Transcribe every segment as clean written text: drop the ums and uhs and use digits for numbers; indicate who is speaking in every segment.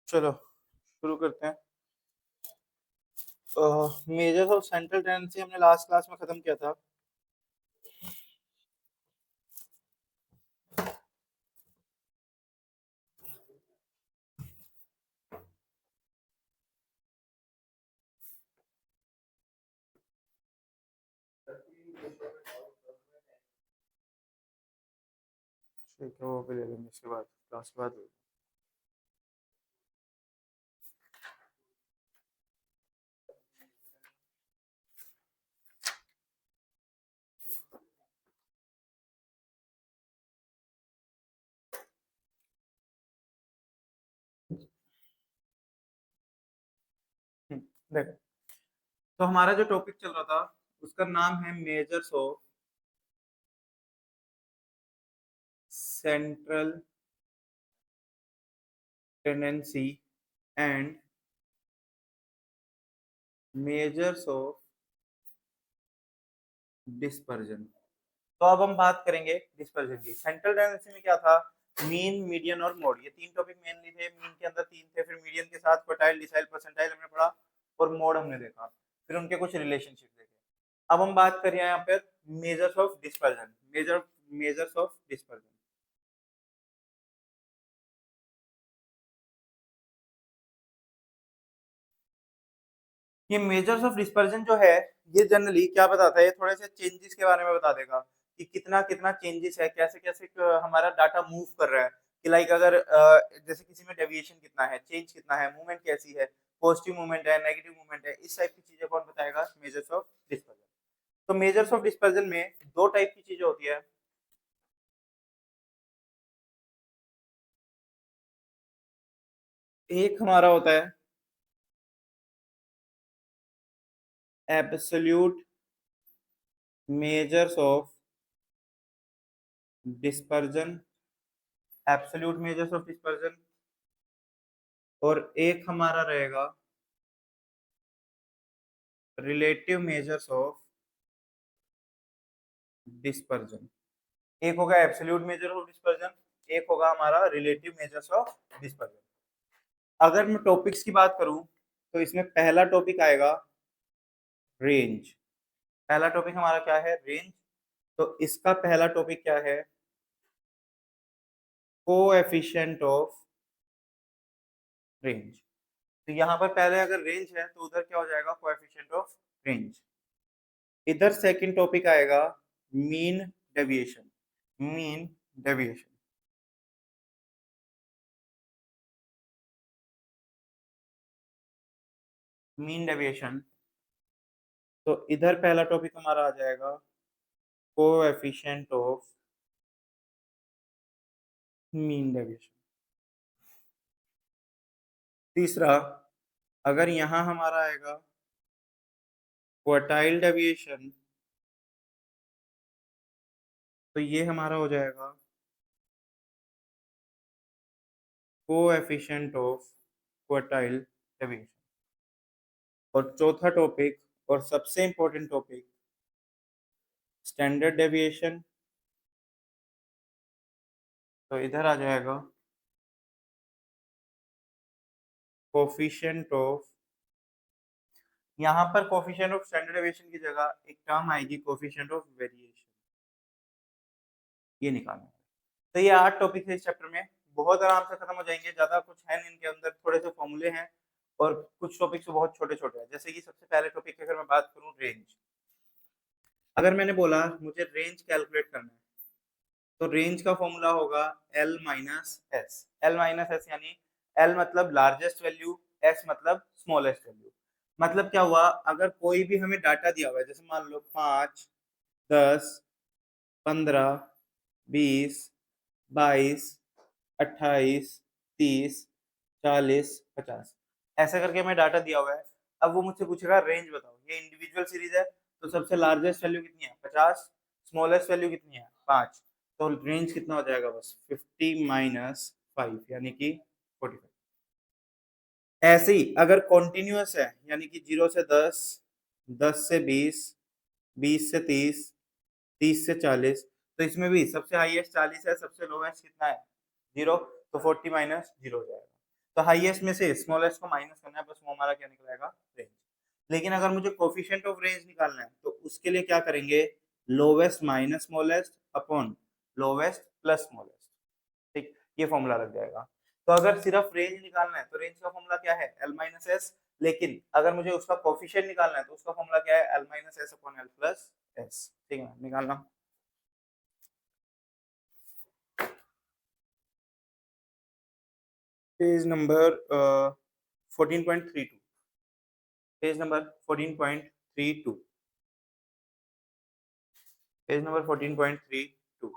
Speaker 1: चलो शुरू करते हैं। मेजर्स ऑफ सेंट्रल टेंडेंसी हमने लास्ट क्लास में खत्म किया था। ठीक है, वो भी ले लेंगे इसके बाद, क्लास के बाद। देखो, तो हमारा जो टॉपिक चल रहा था उसका नाम है measures of central tendency and measures of dispersion. तो अब हम बात करेंगे डिस्पर्जन की। सेंट्रल टेंडेंसी में क्या था? मीन, मीडियन और मोड, ये तीन टॉपिक मेनली थे। मीन के अंदर तीन थे, फिर मीडियन के साथ क्वार्टाइल, डिसाइल, परसेंटाइल हमने पढ़ा, और मोड हमने देखा, फिर उनके कुछ रिलेशनशिप देखे। अब हम बात कर रहे हैं यहाँ पे measures of dispersion. Measures of dispersion. ये मेजर्स ऑफ डिस्पर्जन जो है, ये जनरली क्या बताता है, ये थोड़े से चेंजेस के बारे में बता देगा कि कितना कितना चेंजेस है, कैसे कैसे हमारा डाटा मूव कर रहा है। कि लाइक अगर जैसे किसी में डेविएशन कितना है, चेंज कितना है, मूवमेंट कैसी है, पॉजिटिव मूवमेंट है, नेगेटिव मूवमेंट है, इस टाइप की चीजें कौन बताएगा? Measures of dispersion. तो मेजर्स ऑफ डिस्पर्जन में दो टाइप की चीजें होती है। एक हमारा होता है absolute measures of dispersion, absolute measures of dispersion, और एक हमारा रहेगा रिलेटिव मेजर्स ऑफ डिस्पर्जन। एक होगा एब्सोल्यूट मेजर ऑफ डिस्पर्जन, एक होगा हमारा रिलेटिव मेजर्स ऑफ डिस्पर्जन। अगर मैं टॉपिक्स की बात करूं तो इसमें पहला टॉपिक आएगा रेंज। पहला टॉपिक हमारा क्या है? रेंज। तो इसका पहला टॉपिक क्या है? Coefficient of range. तो यहाँ पर पहले अगर रेंज है तो उधर क्या हो जाएगा? Coefficient of range. इधर सेकंड टॉपिक आएगा mean deviation. Mean deviation. Mean deviation. तो इधर पहला टॉपिक हमारा आ जाएगा कोएफिशिएंट ऑफ मीन डेविएशन। तीसरा, अगर यहाँ हमारा आएगा क्वार्टाइल डेविएशन, तो ये हमारा हो जाएगा कोएफिशिएंट ऑफ क्वार्टाइल डेविएशन। और चौथा टॉपिक और सबसे इंपॉर्टेंट टॉपिक स्टैंडर्ड डेविएशन। तो इधर आ जाएगा कोफिशिएंट ऑफ, यहाँ पर कोफिशिएंट ऑफ स्टैंडर्ड डेविएशन की जगह एक टर्म आएगी कोफिशिएंट ऑफ वेरिएशन, ये निकालना है। तो ये 8 टॉपिक है इस चैप्टर में, बहुत आराम से खत्म हो जाएंगे, ज्यादा कुछ है नहीं इनके अंदर, थोड़े से फॉर्मूले हैं और कुछ टॉपिक्स तो बहुत छोटे छोटे हैं। जैसे कि सबसे पहले टॉपिक की अगर मैं बात करूं, रेंज। अगर मैंने बोला मुझे रेंज कैलकुलेट करना है, तो रेंज का फॉर्मूला होगा L minus S. L minus S यानी L मतलब लार्जेस्ट वैल्यू, S मतलब स्मॉलेस्ट वैल्यू। मतलब क्या हुआ? अगर कोई भी हमें डाटा दिया हुआ है, जैसे मान लो 5, 10, 15, 20, 22, 28, 30, 40, 50, ऐसा करके हमें डाटा दिया हुआ है। अब वो मुझसे पूछेगा रेंज बताओ। ये इंडिविजुअल सीरीज है, तो सबसे लार्जेस्ट वैल्यू कितनी है? 50। स्मॉलेस्ट वैल्यू कितनी है? 5। तो रेंज कितना हो जाएगा? बस 50 माइनस 5 यानी कि 45। ऐसे ही अगर कॉन्टिन्यूअस है, यानी कि 0 से 10, 10 से 20, 20 से 30, 30 से 40, तो इसमें भी सबसे हाईएस्ट 40 है, सबसे लोएस्ट कितना है? 0। तो 40 माइनस 0 हो जाएगा। तो हाईएस्ट में से स्मॉलेस्ट को माइनस करना है, बस वो हमारा क्या निकलेगा, रेंज। लेकिन अगर मुझे कोफिशिएंट ऑफ रेंज निकालना है तो उसके लिए क्या करेंगे, lowest minus smallest upon lowest plus smallest. ठीक, ये फॉर्मूला लग जाएगा। तो अगर सिर्फ रेंज निकालना है तो रेंज का फॉर्मूला क्या है, एल माइनस एस। लेकिन अगर मुझे उसका कोफिशिएंट निकालना है तो उसका फॉर्मूला क्या है, L minus S upon L plus S. ठीक है, निकालना। Page number 14.32, page number 14.32, page number 14.32।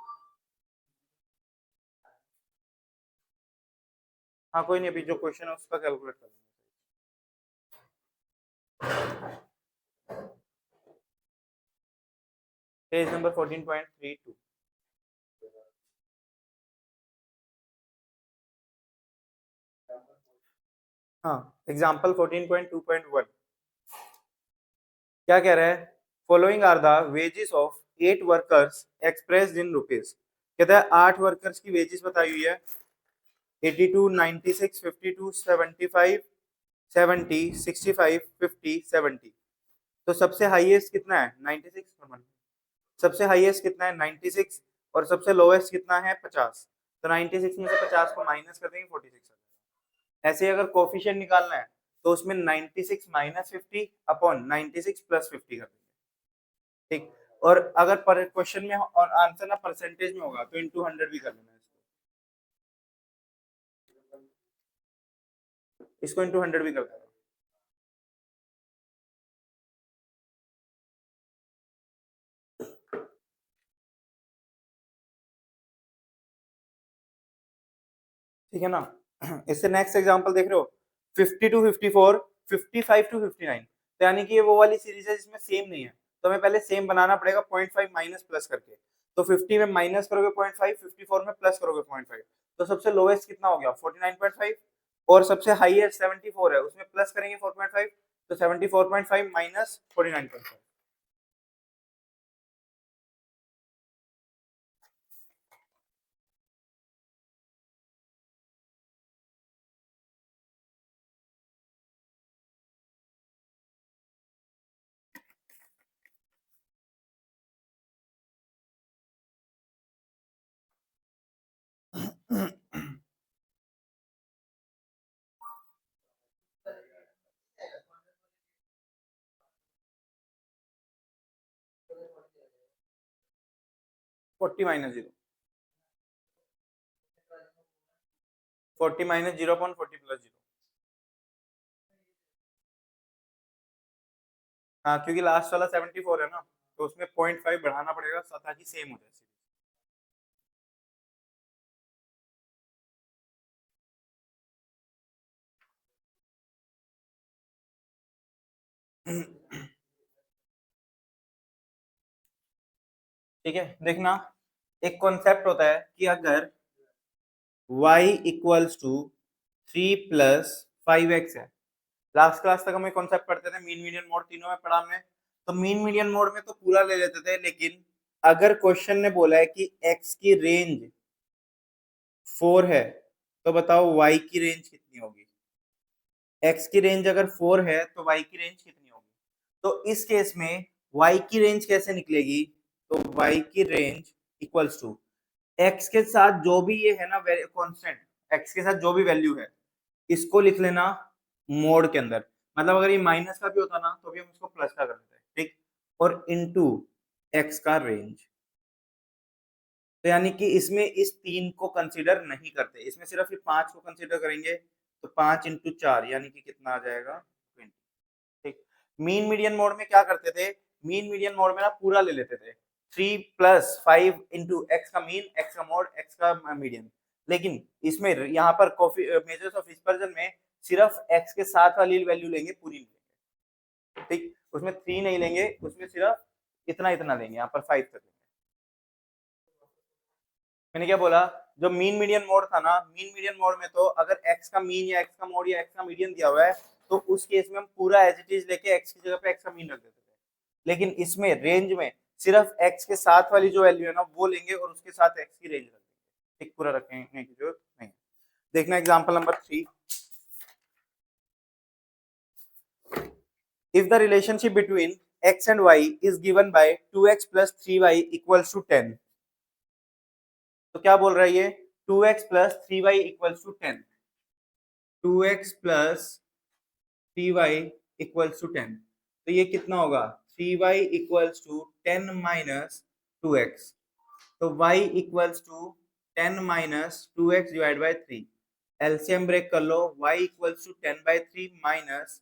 Speaker 1: हाँ कोई नहीं, अभी जो क्वेश्चन है उसका कैलकुलेट कर लेंगे। Page number 14.32। हाँ, एग्जाम्पल 14.2.1 क्या कह रहा है, following are the wages of 8 workers expressed in rupees. कहता है 8 वर्कर्स की वेजेस बताई हुई है, 82, 96, 52, 75, 70, 65, 50, 70। तो सबसे हाईएस्ट कितना है, 96। सबसे हाईएस्ट कितना है, 96। और सबसे लोएस्ट कितना है, 50। तो 96 में से 50 को माइनस कर देंगे, 46। ऐसे ही अगर कोफिशिएंट निकालना है तो उसमें 96 माइनस 50 अपॉन 96 प्लस 50 कर देंगे। ठीक, और अगर पर क्वेश्चन में और आंसर ना परसेंटेज में होगा तो इनटू 100 भी कर लेना है, इसको इनटू 100 भी कर देना। ठीक है ना। इससे नेक्स्ट एग्जांपल देख रहे हो, 50 टू 54, 55 टू 59। तो यानी कि ये वो वाली सीरीज है जिसमें सेम नहीं है, तो हमें पहले सेम बनाना पड़ेगा 0.5 माइनस प्लस करके। तो 50 में माइनस करोगे 0.5, 54 में प्लस करोगे 0.5। तो सबसे लोएस्ट कितना हो गया, 49.5। और सबसे हाईएस्ट 74 है, उसमें प्लस करेंगे 4.5। तो 74.5 minus 49.5। Forty minus zero, 40 minus zero upon 40 plus zero. हाँ, क्योंकि लास्ट वाला 74 है ना, तो उसमें 0.5 बढ़ाना पड़ेगा ताकि सेम हो जाए। ठीक है, देखना, एक कॉन्सेप्ट होता है कि अगर y equals to 3 plus 5x है। लास्ट क्लास तक हमें कॉन्सेप्ट पढ़ते थे, मीन मीडियन मोड तीनों में पढ़ा हमने। तो मीन मीडियन मोड में तो पूरा ले लेते थे, लेकिन अगर क्वेश्चन ने बोला है कि x की रेंज 4 है, तो बताओ y की रेंज कितनी होगी। x की रेंज अगर 4 है तो y की रेंज कितनी होगी। तो इस केस में y की रेंज कैसे निकलेगी, तो y की रेंज इक्वल्स टू x के साथ जो भी ये है ना कांस्टेंट, x के साथ जो भी वैल्यू है इसको लिख लेना मोड के अंदर। मतलब अगर ये माइनस का भी होता ना तो भी हम इसको प्लस का कर देते हैं। ठीक, और इनटू x का रेंज। तो यानी कि इसमें इस 3 को कंसीडर नहीं करते, इसमें सिर्फ ये 5 को कंसीडर करेंगे। तो 5 इंटू 4 यानी कि कितना आ जाएगा, 20। ठीक, मीन मीडियन मोड में क्या करते थे, मीन मीडियन मोड में ना पूरा ले लेते थे, 3 प्लस 5 इंटू एक्स का मीन, एक्स का मोड, एक्स का मीडियन। लेकिन इसमें यहाँ पर मेजर्स ऑफ डिस्पर्जन में सिर्फ एक्स के साथ वाली वैल्यू लेंगे, पूरी नहीं लेंगे। ठीक, उसमें 3 नहीं लेंगे, उसमें सिर्फ इतना इतना लेंगे, यहाँ पर 5 तक लेंगे। मैंने क्या बोला, जो मीन मीडियन मोड था ना, मीन मीडियन मोड में तो अगर एक्स का मीन या एक्स का मोड या एक्स का मीडियन दिया हुआ है तो उस केस में हम पूरा एज इट इज लेके एक्स की जगह पे एक्स का मीन रख देते थे। लेकिन इसमें रेंज में सिर्फ एक्स के साथ वाली जो वैल्यू है ना वो लेंगे और उसके साथ एक्स की रेंज रख देंगे। ठीक, पूरा रखने की जरूरत नहीं। देखना example number 3, if the relationship between x and y is given by 2x plus 3y equals to 10, तो क्या बोल रहा है ये 2x plus 3y equals to 10, 2x plus 3y equals to 10, तो ये कितना होगा 3y equals to 10 minus 2x, तो y equals to 10 minus 2x divided by 3, LCM break कर लो, y equals to 10 by 3 minus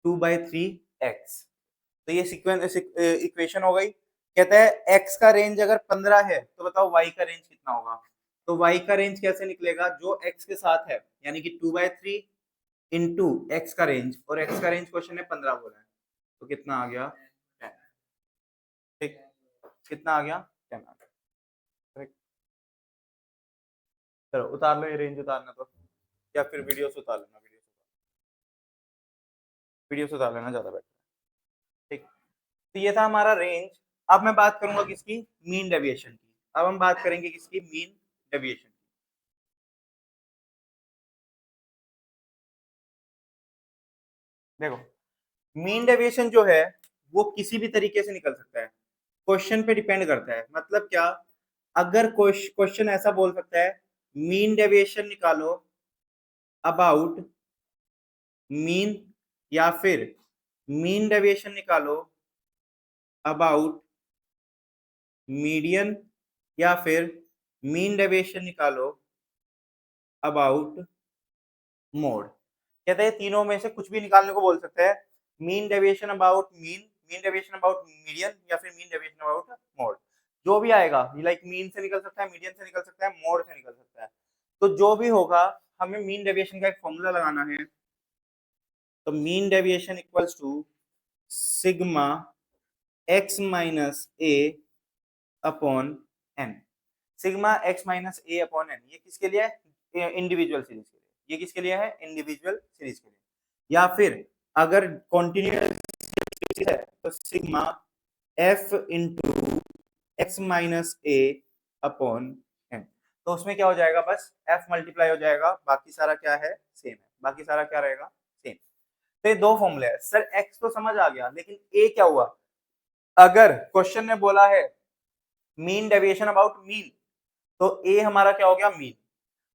Speaker 1: 2 by 3x, तो ये sequence equation हो गई। कहता है x का रेंज अगर 15 है तो बताओ y का रेंज कितना होगा, तो y का रेंज कैसे निकलेगा, जो x के साथ है यानी कि 2/3 इंटू x का रेंज, और x का रेंज क्वेश्चन ने 15 बोला है, तो कितना आ गया 10, ठीक, कितना आ गया 10 आ गया, करेक्ट। चलो उतार लो ये रेंज, उतारना तो, या फिर वीडियो से उतार लेना, वीडियो से उतार लेना ज्यादा बेटर, ठीक। तो ये था हमारा रेंज। अब मैं बात करूंगा किसकी, मीन डेविएशन की। अब हम बात करेंगे किसकी, मीन डेविएशन की। देखो मीन डेविएशन जो है वो किसी भी तरीके से निकल सकता है, क्वेश्चन पे डिपेंड करता है। मतलब क्या, अगर क्वेश्चन ऐसा बोल सकता है मीन डेविएशन निकालो अबाउट मीन, या फिर मीन डेविएशन निकालो अबाउट मीडियन, या फिर मीन डेविएशन निकालो अबाउट मोड। कहते हैं तीनों में से कुछ भी निकालने को बोल सकते हैं, mean deviation about mean, mean deviation about median, या फिर मीन डेविएशन अबाउट मोड। जो भी आएगा लाइक मीन से निकल सकता है, मीडियन से निकल सकता है, मोड से निकल सकता है। तो जो भी होगा हमें मीन डेविएशन का एक फॉर्मूला लगाना है। तो mean deviation equals to sigma x minus a upon n. Sigma x minus a upon n ये किसके लिए है, इंडिविजुअल सीरीज के लिए। ये किसके लिए है, इंडिविजुअल सीरीज के लिए। या फिर अगर कॉन्टिन्यूअस सीरीज है तो sigma f into x minus a upon n. तो उसमें क्या हो जाएगा, बस f मल्टीप्लाई हो जाएगा, बाकी सारा क्या है सेम है, बाकी सारा क्या रहेगा सेम। तो ये दो फॉर्मूले है सर, x तो समझ आ गया, लेकिन a क्या हुआ, अगर क्वेश्चन ने बोला है मीन डेविएशन अबाउट मीन, तो a हमारा क्या हो गया मीन।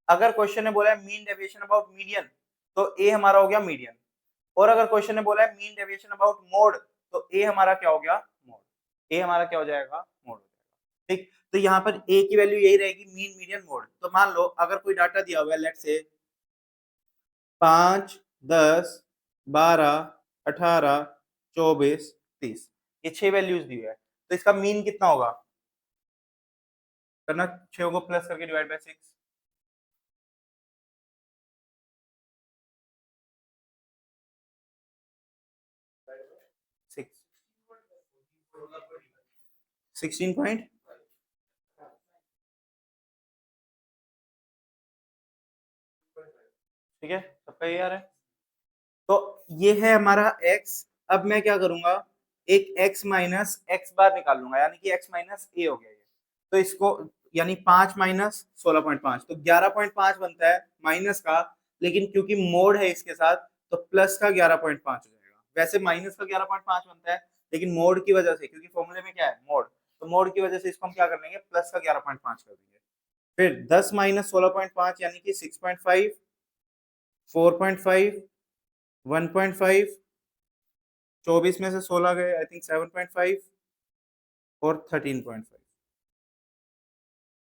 Speaker 1: अगर क्वेश्चन ने बोला है मीन डेविएशन अबाउट मीडियन, तो a हमारा हो गया मीडियन। और अगर क्वेश्चन ने बोला है मीन डेविएशन अबाउट मोड, तो a हमारा क्या हो गया मोड, a हमारा क्या हो जाएगा मोड हो जाएगा, ठीक। तो यहाँ पर a की वैल्यू यही रहेगी, मीन मीडियन मोड। तो मान लो अगर कोई डाटा दिया हुआ है, लेट्स से 5, 10, 12, 18, 24, 30, ये 6 वैल्यूज दी है, तो इसका मीन कितना होगा, करना 6 को प्लस करके डिवाइड बाय 6, 6 16 पॉइंट, ठीक है, सबका ये आ रहा है। तो ये है हमारा x। अब मैं क्या करूंगा, एक x माइनस एक्स बार निकाल लूंगा, यानी कि x माइनस ए हो गया ये। तो इसको यानी 5 माइनस 16.5, तो 11.5 बनता है माइनस का, लेकिन क्योंकि मोड है इसके साथ तो प्लस का 11.5 हो जाएगा। वैसे माइनस का 11.5 बनता है, लेकिन मोड की वजह से, क्योंकि फॉर्मूले में क्या है मोड, तो मोड की वजह से इसको हम क्या कर लेंगे, प्लस का 11.5 कर देंगे। फिर 10 माइनस 16.5 यानी कि 6.5, 4.5, 1.5, 24 में से 16 गए, आई थिंक 7.5 और 13.5,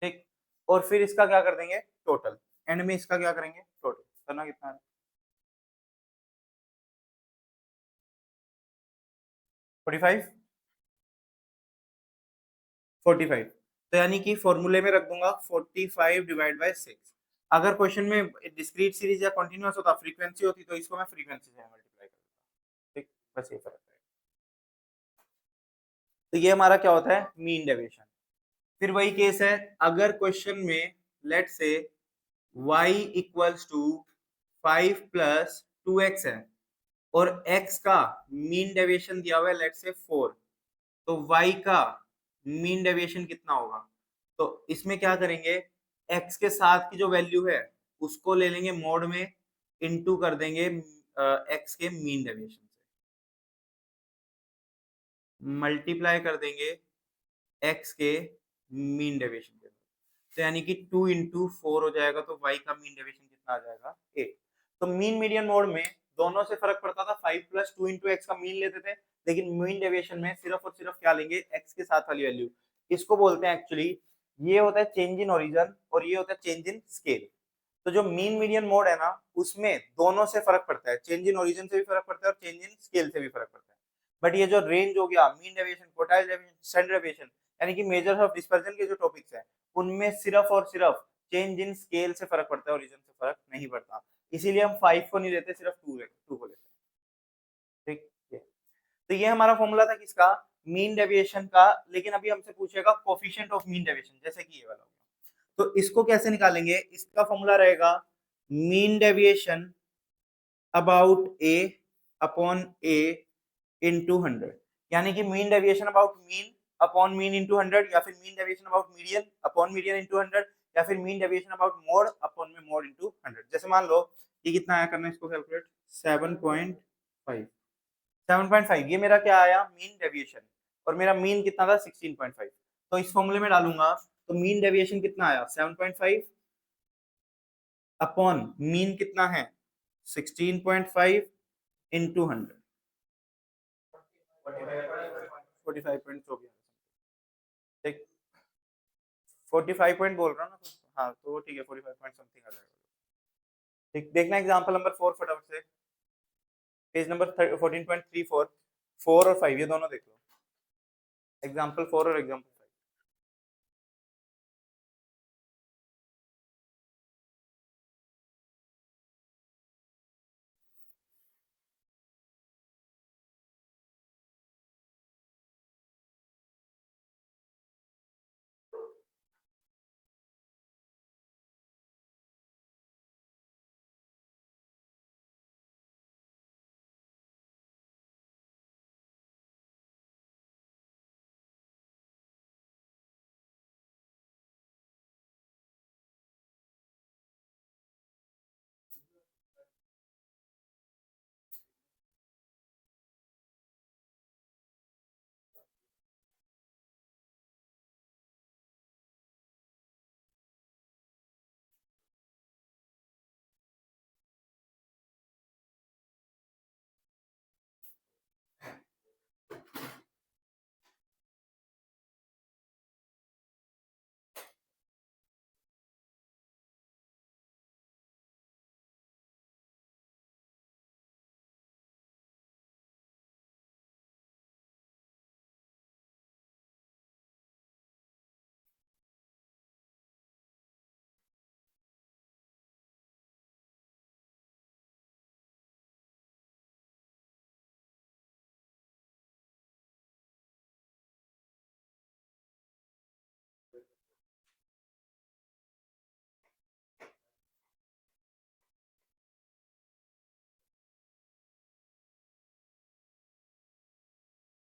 Speaker 1: ठीक। और फिर इसका क्या कर देंगे टोटल, एंड में इसका क्या करेंगे टोटल, करना कितना है 45, 45, तो यानी कि फॉर्मूले में रख दूंगा 45 डिवाइड बाय 6। अगर क्वेश्चन में डिस्क्रीट सीरीज या कंटिन्यूअस होता, फ्रीक्वेंसी होती, तो इसको मैं फ्रीक्वेंसी से मल्टीप्लाई कर देता, ठीक। बस ये फर्क है। तो ये हमारा क्या होता है मीन डेविएशन। फिर वही केस है, अगर क्वेश्चन में लेट से y equals to 5 plus 2x है और x का मीन डेविएशन दिया हुआ है लेट से 4, तो y का मीन डेविएशन कितना होगा, तो इसमें क्या करेंगे, x के साथ की जो वैल्यू है उसको ले लेंगे मोड में, इनटू कर देंगे x के मीन डेविएशन से, मल्टीप्लाई कर देंगे x के मीन डेविएशन के, तो यानी कि 2 इंटू 4 हो जाएगा, तो y का मीन डेविएशन कितना आ जाएगा 8। तो मीन मीडियन मोड में दोनों से फर्क पड़ता था, 5 प्लस 2 इंटू एक्स का मीन लेते थे, लेकिन मीन डेविएशन में सिर्फ और सिर्फ क्या लेंगे, x के साथ वाली वैल्यू। इसको बोलते हैं एक्चुअली, ये होता है चेंज इन ओरिजिन और ये होता है चेंज इन स्केल। तो जो मीन मीडियन मोड है ना, उसमें दोनों से फर्क पड़ता है, चेंज इन ओरिजिन से भी फर्क पड़ता है और चेंज इन स्केल से भी फर्क पड़ता है। बट ये जो रेंज हो गया, mean deviation, quartile deviation, standard deviation, यानी कि मेजर्स ऑफ डिस्पर्जन के जो टॉपिक्स है, उनमें सिर्फ और सिर्फ चेंज इन स्केल से फर्क पड़ता है, ओरिजिन से फर्क नहीं पड़ता। इसीलिए हम 5 को नहीं लेते, सिर्फ 2 को लेते हैं। ठीक है, तो ये हमारा फॉर्मूला था किसका, मीन डेविएशन का। लेकिन अभी हमसे पूछेगा कोफिशिएंट ऑफ मीन डेविएशन, जैसे कि ये वाला। तो इसको कैसे निकालेंगे, इसका फॉर्मूला रहेगा mean deviation about A upon A into 100, यानी कि mean deviation about mean upon mean into 100, या फिर mean deviation about median upon median into 100, या फिर mean deviation about mode upon में मोड इनटू 100। जैसे मान लो ये कितना आया, करना इसको कैलकुलेट, 7.5। 7.5 ये मेरा क्या आया, मीन डेविएशन, और मेरा मीन कितना था 16.5। तो इस फॉर्मूले में डालूंगा तो मीन डेविएशन कितना आया 7.5 अपॉन मीन कितना है 16.5 इंटू 100, 45 पॉइंट हो गया। ठीक, 45 पॉइंट बोल रहा हूँ ना, हाँ तो ठीक है, 45 पॉइंट समथिंग आ जाएगा। ठीक, देखना एग्जांपल नंबर 4 फटाफट से, पेज नंबर 14.34, 4 और 5 ये दोनों देख लो, एग्जांपल 4 और एग्जांपल 5।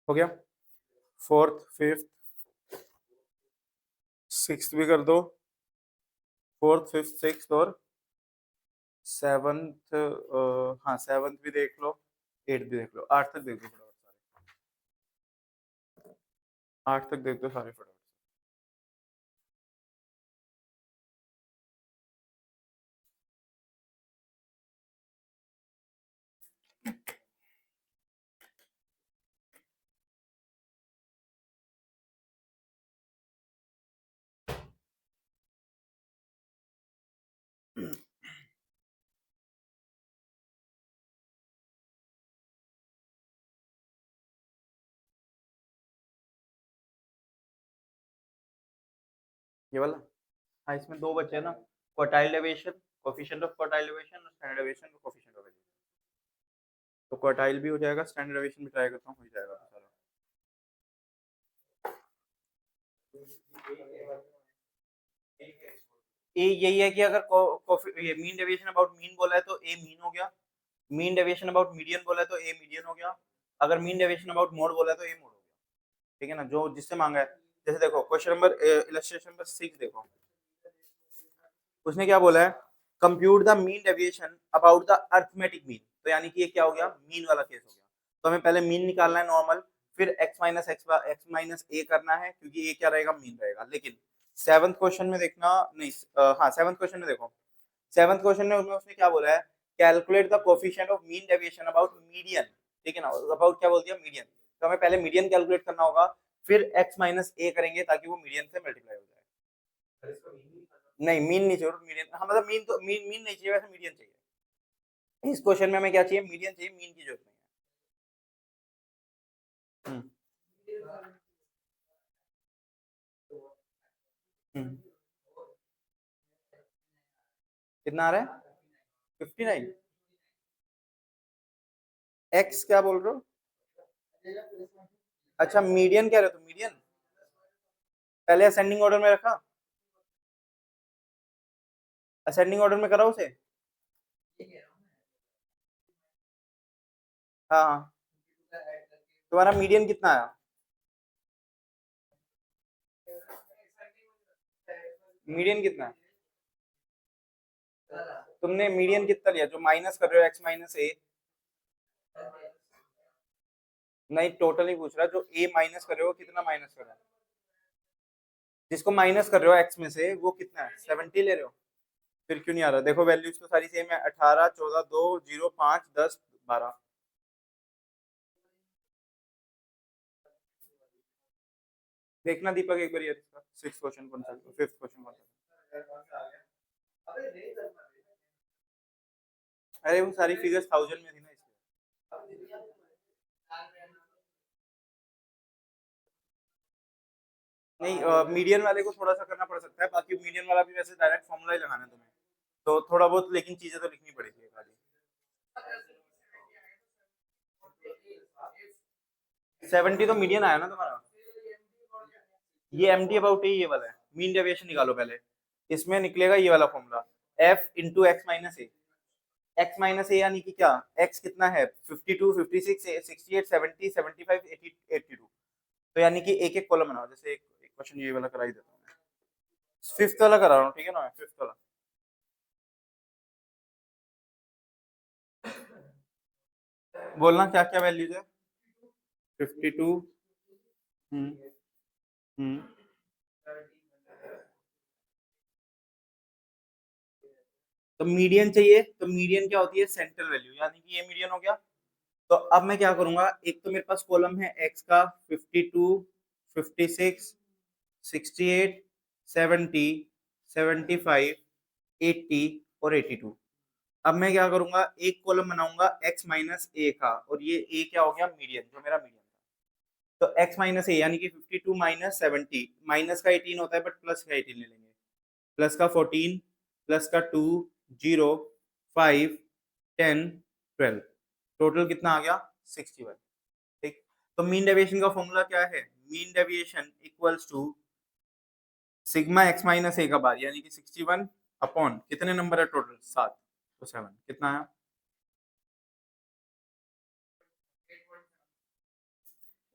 Speaker 1: हो गया, फोर्थ फिफ्थ सिक्स्थ भी कर दो, फोर्थ फिफ्थ सिक्स्थ और सेवंथ, हाँ सेवंथ भी देख लो, एट्थ भी देख लो, 8 तक देख दो फटाफट सारे, 8 तक देख दो सारे फटाफट। ये वाला, हाँ इसमें दो बचे हैं ना, quartile deviation, coefficient of quartile deviation और स्टैंडर्ड डेविएशन का कोफिशिएंट ऑफ डेविएशन। तो क्वार्टाइल भी हो जाएगा, स्टैंडर्ड डेविएशन भी ट्राई करता हूँ, हो जाएगा तो सारा। ए यही है कि अगर ये मीन डेविएशन अबाउट मीन बोला है तो ए मीन हो गया, मीन डेविएशन अबाउट मीडियन बोला है तो ए मीडियन हो गया, अगर मीन डेविएशन अबाउट मोड बोला है तो ए मोड हो गया। ठीक है ना, जो जिससे मांगा है। जैसे देखो क्वेश्चन नंबर इलस्ट्रेशन नंबर 6 देखो, उसने क्या बोला है, compute the mean deviation about the arithmetic mean. तो यानी कि ये क्या हो गया, मीन वाला केस हो गया। तो हमें पहले मीन निकालना है नॉर्मल, फिर x माइनस ए करना है, क्योंकि ए क्या रहेगा, मीन रहेगा। लेकिन सेवंथ क्वेश्चन में देखना, नहीं हाँ सेवंथ क्वेश्चन में देखो, सेवंथ क्वेश्चन में उसने क्या बोला है, calculate the coefficient of mean deviation about median, ठीक है ना, अबाउट क्या बोल दिया, मीडियन। तो हमें पहले मीडियन कैलकुलेट करना होगा, फिर x माइनस ए करेंगे ताकि वो मीडियन से मल्टीप्लाई हो जाए। नहीं मीन नहीं चाहिए, मीडियन, हाँ मतलब मीन तो मीन नहीं चाहिए, वैसे मीडियन चाहिए। इस क्वेश्चन में हमें क्या चाहिए, मीडियन चाहिए, मीन की जरूरत नहीं है। हम्म, कितना आ रहा है, 59। एक्स क्या बोल रहे हो, अच्छा मीडियन कह रहे हो, तो मीडियन पहले असेंडिंग ऑर्डर में रखा, असेंडिंग ऑर्डर में करा उसे। हाँ हाँ, तुम्हारा मीडियन कितना आया, मीडियन कितना है, तुमने मीडियन कितना लिया, जो माइनस कर रहे हो x-a। नहीं टोटल नहीं पूछ रहा, जो a माइनस कर रहे हो कितना माइनस कर रहे हो, जिसको माइनस कर रहे हो x में से वो कितना है, 70 ले रहे हो। फिर क्यों नहीं आ रहा, देखो वैल्यूज तो सारी सेम है, 18, 14, 2, 0, 5, 10, 12। देखना दीपक एक बार ये सिक्स क्वेश्चन कौन सा, फिफ्थ क्वेश्चन कौन सा। अरे वो सारी फिगर्स थाउजेंड में थी ना इसलिए। नहीं मीडियन वाले को थोड़ा सा करना पड़ सकता है, बाकी मीडियन वाला भी वैसे डायरेक्ट फॉर्मूला ही लगाना है तुम्हें, तो थोड़ा बहुत लेकिन चीजें तो लिखनी पड़ेगी खाली। 70 तो मीडियन आया ना तुम्हारा, ये एम टी अबाउट ये वाला है, मीन डेविएशन निकालो पहले, इसमें निकलेगा ये वाला formula, f into x minus a यानी कि क्या, एक्स कितना है 52, 56, 68, 70, 75, 80, 82। तो यानी कि एक एक कॉलम बनाओ, जैसे एक क्वेश्चन ये वाला करा ही देता हूँ मैं, फिफ्थ वाला करा रहा हूँ, ठीक है ना, फिफ्थ वाला। बोलना क्या क्या वैल्यूज है, 52। हम्म हम्म तो मीडियन चाहिए, तो मीडियन क्या होती है, सेंट्रल वैल्यू, यानी कि ये मीडियन हो गया। तो अब मैं क्या करूंगा, एक तो मेरे पास कॉलम है एक्स का 52, 56, 68, 70, 75, 80 और 82। अब मैं क्या करूंगा, एक कॉलम बनाऊंगा एक्स माइनस ए का, और ये ए क्या हो गया, मीडियन, जो मेरा मीडियन था। तो एक्स माइनस ए यानी कि 52 माइनस 70, माइनस का 18 होता है बट प्लस का 18 ले लेंगे, प्लस का 14, प्लस का 2, 0, 5, 10, 12, टोटल कितना आ गया, 61। ठीक, तो मीन डेविएशन का फॉर्मूला क्या है, mean deviation equals to sigma x minus a का बार, यानी कि 61 अपॉन कितने नंबर है टोटल, 7, तो 7 कितना है,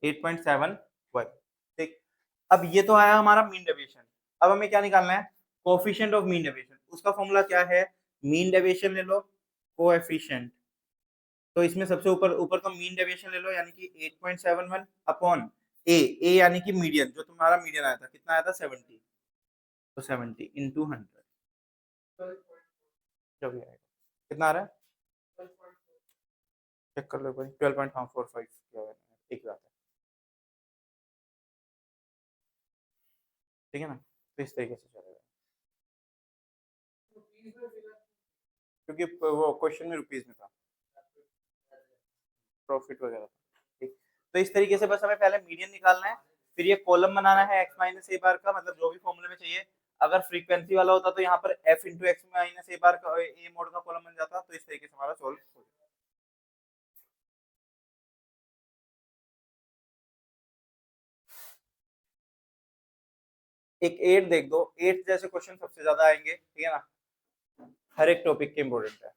Speaker 1: 8.71। ठीक, अब ये तो आया हमारा मीन डेविएशन। अब हमें क्या निकालना है, कोफिशिएंट ऑफ मीन डेविएशन, उसका फॉर्मूला क्या है, मीन डेविएशन ले लो, कोएफिशिएंट, तो इसमें सबसे ऊपर ऊपर तो मीन डेविएशन ले लो, यानी कि 8.71 अपॉन ए यानी कि मीडियन, जो तुम्हारा मीडियन आया था, कितना आया था, 70, तो 70 इंटू 100, जो भी आएगा, कितना आ रहा है, चेक कर लो भाई, 12.45 एक बात है, ठीक है ना, तो इस तरीके से चलेगा, क्योंकि वो क्वेश्चन में रुपीज में था, प्रॉफिट वगैरह, ठीक। तो इस तरीके से बस हमें पहले मीडियन निकालना है, फिर ये कॉलम बनाना है एक्स माइनस ए बार का, मतलब जो भी फॉर्मूले में चाहिए। अगर फ्रीक्वेंसी वाला होता तो यहाँ पर एफ इंटू एक्स माइनस ए बार का ए मोड का कॉलम बन जाता, तो इस तरीके से हमारा सोल्व हो जाता। एक एट देख दो, एट जैसे क्वेश्चन सबसे ज्यादा आएंगे, ठीक है ना, हर एक टॉपिक के इंपॉर्टेंट है।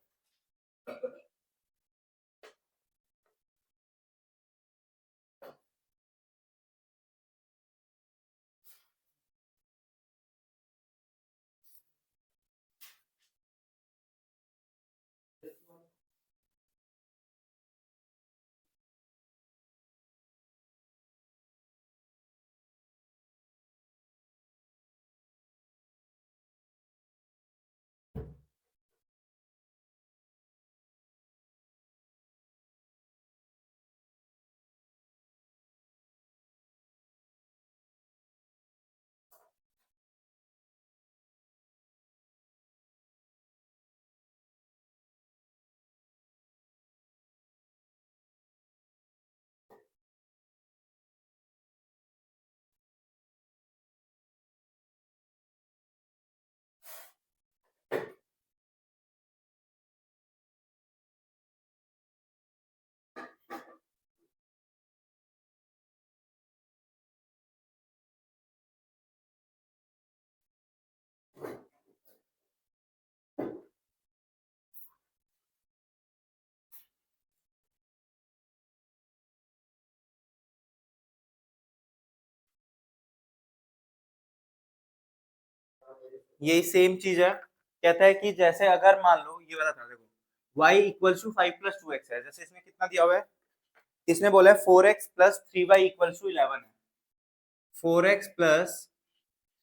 Speaker 1: यही सेम चीज है, कहता है कि जैसे अगर मान लो ये वाला था, देखो y इक्वल टू 5 + 2x है, जैसे इसमें कितना दिया हुआ है, इसने बोला है 4x + 3y इक्वल टू 11 है, 4x +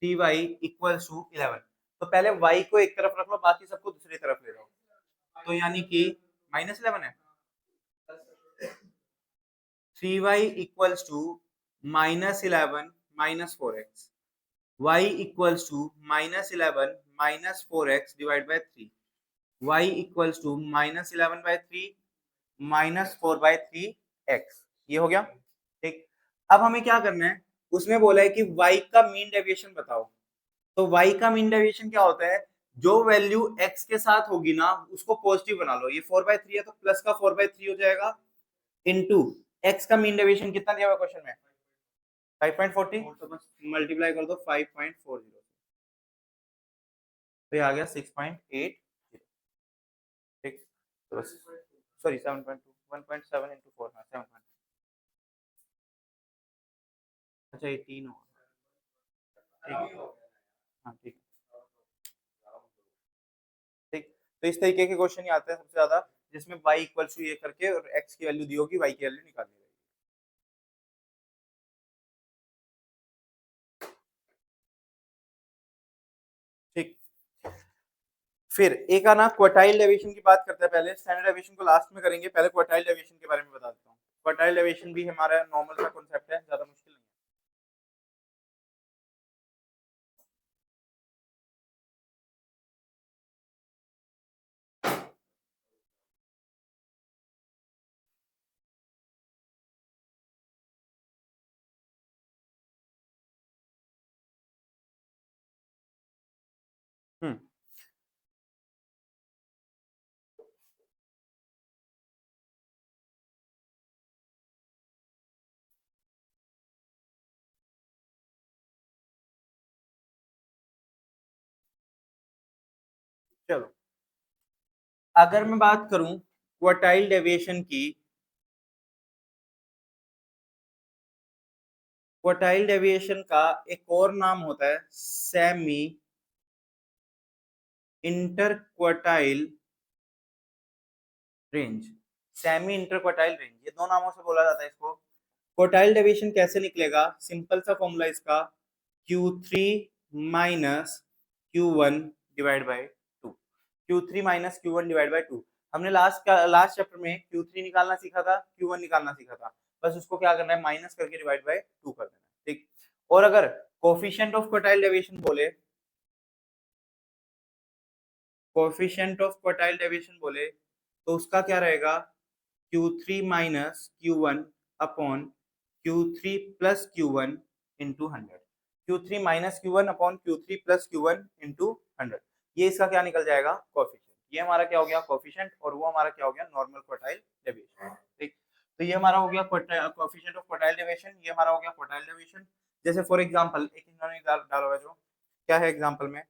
Speaker 1: 3y इक्वल टू 11। तो पहले y को एक तरफ रख लो, बाकी सबको दूसरी तरफ ले लो, तो यानी कि -11 है, 3y equals to -11 - 4x, y equals to -11 - 4x divide by 3, y equals to -11/3 -4/3x, ये हो गया ठीक। अब हमें क्या करना है, उसमें बोला है कि y का मीन डेविएशन बताओ, तो y का मीन डेविएशन क्या होता है, जो वैल्यू x के साथ होगी ना उसको पॉजिटिव बना लो, ये 4/3 है तो प्लस का 4/3 हो जाएगा, इनटू x का मीन डेविएशन कितना दिया हुआ क्वेश्चन में 5.40, तो बस मल्टीप्लाई कर दो 5.40, तो ये आ गया 6.8, ठीक, तो बस सॉरी 7.2 1.7 × 4, हाँ 7, अच्छा 18 हो, ठीक, हाँ ठीक ठीक। तो इस तरीके के क्वेश्चन ही आते हैं सबसे ज्यादा, जिसमें y इक्वल टू ये करके और x की वैल्यू दी होगी, y की वैल्यू निकालनी रहेगी, ठीक। फिर एक आना क्वार्टाइल डेविएशन की बात करते हैं, पहले स्टैंडर्ड डेविएशन को लास्ट में करेंगे, पहले क्वार्टाइल डेविएशन के बारे में बता देता हूँ। क्वार्टाइल डेविएशन भी हमारा नॉर्मल सा कॉन्सेप्ट है, ज्यादा मुश्किल नहीं है। हम्म, चलो अगर मैं बात करूं क्वार्टाइल डेविएशन की, क्वार्टाइल डेविएशन का एक और नाम होता है semi inter quartile range, semi inter quartile range, ये दो नामों से बोला जाता है इसको। क्वार्टाइल डेविएशन कैसे निकलेगा, सिंपल सा फॉर्मूला इसका Q3 - Q1 divide by 2, Q3 - Q1 divide by 2। हमने लास्ट चैप्टर में Q3 निकालना सीखा था, Q1 निकालना सीखा था, बस उसको क्या करना है, माइनस करके डिवाइड बाय 2 कर देना है, ठीक। और अगर कोफिशिएंट ऑफ क्वार्टाइल डेविएशन बोले, कोफिशिएंट ऑफ क्वार्टाइल डेविएशन बोले तो उसका क्या रहेगा, Q3 - Q1 upon Q3 + Q1 into 100, Q3 - Q1 upon Q3 + Q1 into 100, ये इसका क्या निकल जाएगा, कोफिशिएंट। ये हमारा क्या हो गया कोफिशिएंट, और वो हमारा क्या हो गया नॉर्मल क्वार्टाइल डेविएशन, ठीक। तो ये हमारा हो गया कोफिशिएंट ऑफ क्वार्टाइल डेविएशन, ये हमारा हो गया क्वार्टाइल डेविएशन। जैसे फॉर एग्जांपल एक इन्होंने डाला हुआ, जो क्या है एग्जांपल में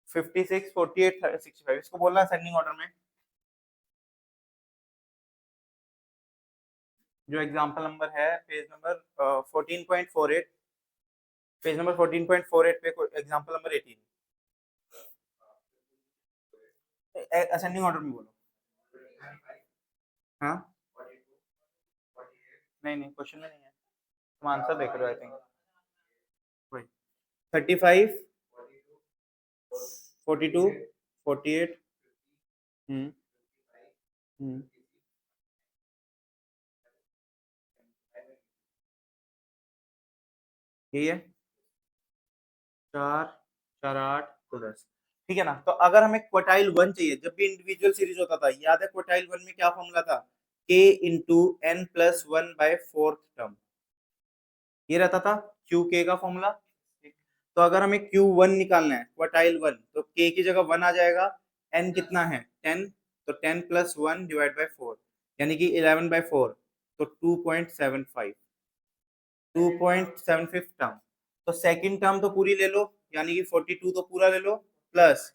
Speaker 1: 56 48 65, इसको बोलना असेंडिंग ऑर्डर में, जो एग्जांपल नंबर है पेज नंबर 14.48, पेज नंबर 14.48 पे एग्जांपल नंबर 18, असेंडिंग ऑर्डर में बोलो, हाँ नहीं नहीं क्वेश्चन में नहीं है, तुम आंसर देख रहे हो आई थिंक, वही 35 42 48, हम्म हम्म, यही है 4 4 8 तो 10, ठीक है ना। तो अगर हमें क्वार्टाइल 1 चाहिए, जब भी इंडिविजुअल सीरीज होता था, याद है क्वार्टाइल 1 में क्या फॉर्मूला था, k into n plus 1 by fourth term, ये रहता था क्यू के का फॉर्मूला, तो अगर हमें Q1 निकालना है क्वार्टाइल 1, तो k की जगह 1 आ जाएगा, n कितना है 10, तो 10 + 1 डिवाइड बाय 4, यानी कि 11/4, तो 2.75, 2.75 टर्म, तो सेकंड टर्म तो पूरी ले लो, यानी कि 42 तो पूरा ले लो, प्लस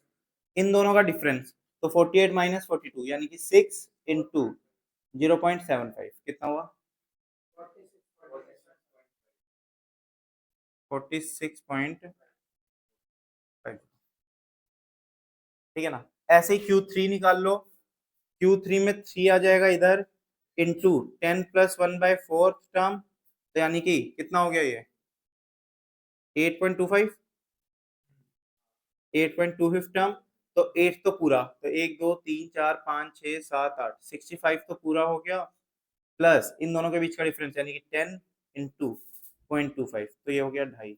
Speaker 1: इन दोनों का डिफरेंस, तो 48 - 42 यानी कि 6 इंटू 0.75 कितना हुआ 46.5, ठीक है ना। ऐसे ही Q3 निकाल लो, Q3 में 3 आ जाएगा इधर, इंटू 10 प्लस 1/4 टर्म, तो यानी कि कितना हो गया ये 8.25, 8.25 टर्म। तो 8 तो पूरा, तो 1 2 3 4 5 6 7 8 65 तो पूरा हो गया, प्लस इन दोनों के बीच का डिफरेंस यानी कि 10 इंटू 0.25, तो ये हो गया 2.5,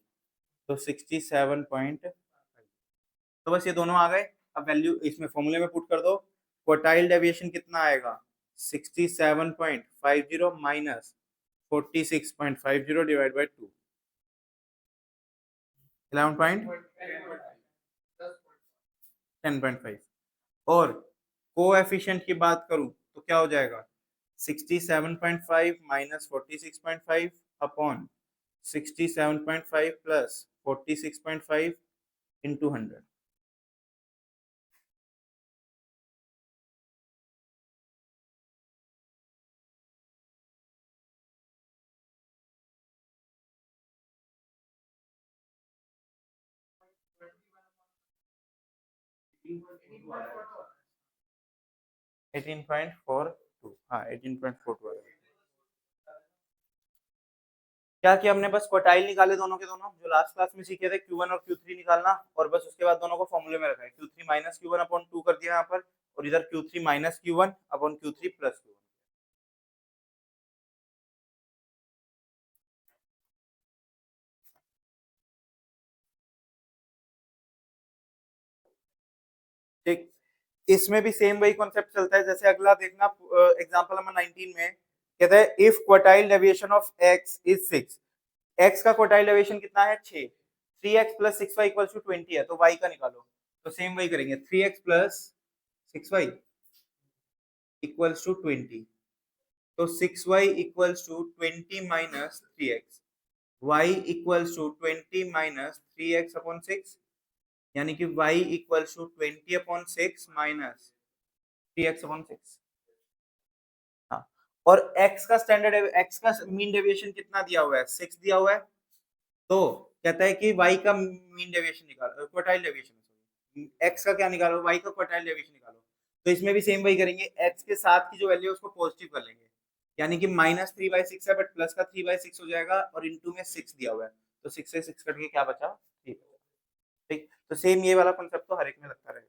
Speaker 1: तो 67.5। तो बस ये दोनों आ गए। अब वैल्यू इसमें फॉर्मूले में पुट कर दो। क्वार्टाइल डेविएशन कितना आएगा 67.50 माइनस 46.50 डिवाइड बाई 2, 11.10.5। और कोएफिशिएंट की बात करूं तो क्या हो जाएगा 67.5 minus 46.5 upon 67.5 plus 46.5 into 100। Eighteen point four two, हाँ 18.42। क्या किया हमने, बस क्वार्टाइल निकाले दोनों के दोनों, जो लास्ट क्लास में सीखे थे Q1 और Q3 निकालना, और बस उसके बाद दोनों को फॉर्मूले में रखा है। Q3 माइनस Q1 अपॉन 2 कर दिया यहाँ पर, और इधर Q3 minus Q1 upon Q3 plus Q1। ठीक, इसमें भी सेम वही कॉन्सेप्ट चलता है। जैसे अगला देखना, एग्जांपल नंबर 19 में कहता है if quartile deviation of x is 6, x का क्वार्टाइल डेविएशन कितना है 6, 3x plus 6y equals to 20 है, तो y का निकालो। तो सेम वही करेंगे, 3x plus 6y equals to 20, तो 6y equals to 20 minus 3x, y equals to 20 minus 3x upon 6, यानी कि y equals to 20 upon 6 minus 3x upon 6। हाँ, और x का स्टैंडर्ड, x का मीन डेविएशन कितना दिया हुआ है 6 दिया हुआ है, तो कहता है कि y का मीन डेविएशन निकालो, क्वार्टाइल डेविएशन, x का क्या निकालो, y का क्वार्टाइल डेविएशन निकालो। तो इसमें भी सेम वही करेंगे, x के साथ की जो वैल्यू है उसको पॉजिटिव कर लेंगे, यानी कि माइनस 3/6 है बट प्लस का 3/6 हो जाएगा, और इंटू में 6 दिया हुआ है, तो 6 से 6 कट के क्या बचा 3। ठीक, तो सेम ये वाला कॉन्सेप्ट तो हर एक में लगता रहेगा।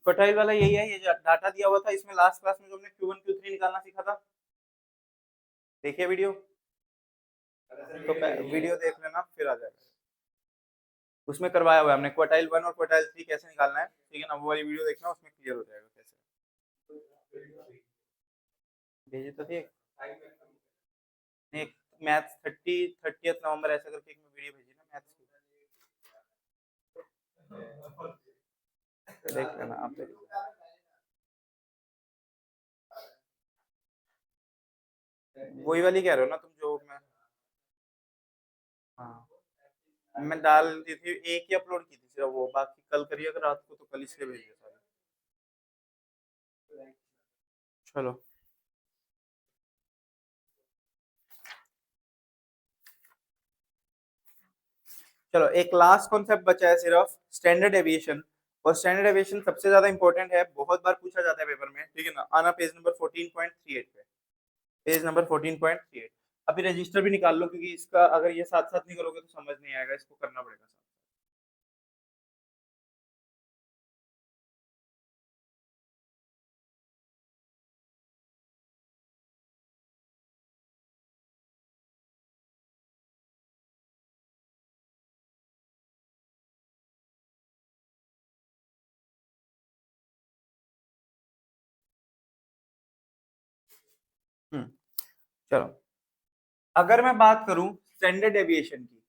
Speaker 1: क्वार्टाइल वाला यही है, ये डाटा दिया हुआ था इसमें लास्ट क्लास में जो हमने Q1 Q3 निकालना सीखा था, देखिए वीडियो, तो वीडियो देख लेना फिर आ जाएगा। उसमें करवाया हुआ है हमने क्वार्टाइल 1 और क्वार्टाइल 3 कैसे निकालना है, ठीक है ना, वो वाली वीडियो देखना, उसमें क्लियर हो जाएगा कैसे। भेजे तो थे एक मैथ्स 30th नवंबर ऐसा करके एक वीडियो भेजी ना मैथ्स की, देख लेना आप देख। वही वाली कह रहे हो ना तुम जो मैं, हाँ मैं डाल दी थी, एक ही अपलोड की थी सिर्फ वो, बाकी कल करिए अगर रात को, तो कल इसलिए भेजिए सारे। चलो चलो, एक लास्ट कॉन्सेप्ट बचा है सिर्फ, स्टैंडर्ड एविएशन। और स्टैंडर्ड एविएशन सबसे ज्यादा इंपॉर्टेंट है, बहुत बार पूछा जाता है पेपर में, ठीक है ना। आना पेज नंबर 14.38 पे, पेज नंबर 14.38। अभी रजिस्टर भी निकाल लो, क्योंकि इसका अगर ये साथ साथ नहीं करोगे तो समझ नहीं आएगा, इसको करना पड़ेगा साथ। चलो, अगर मैं बात करूं स्टैंडर्ड एविएशन की,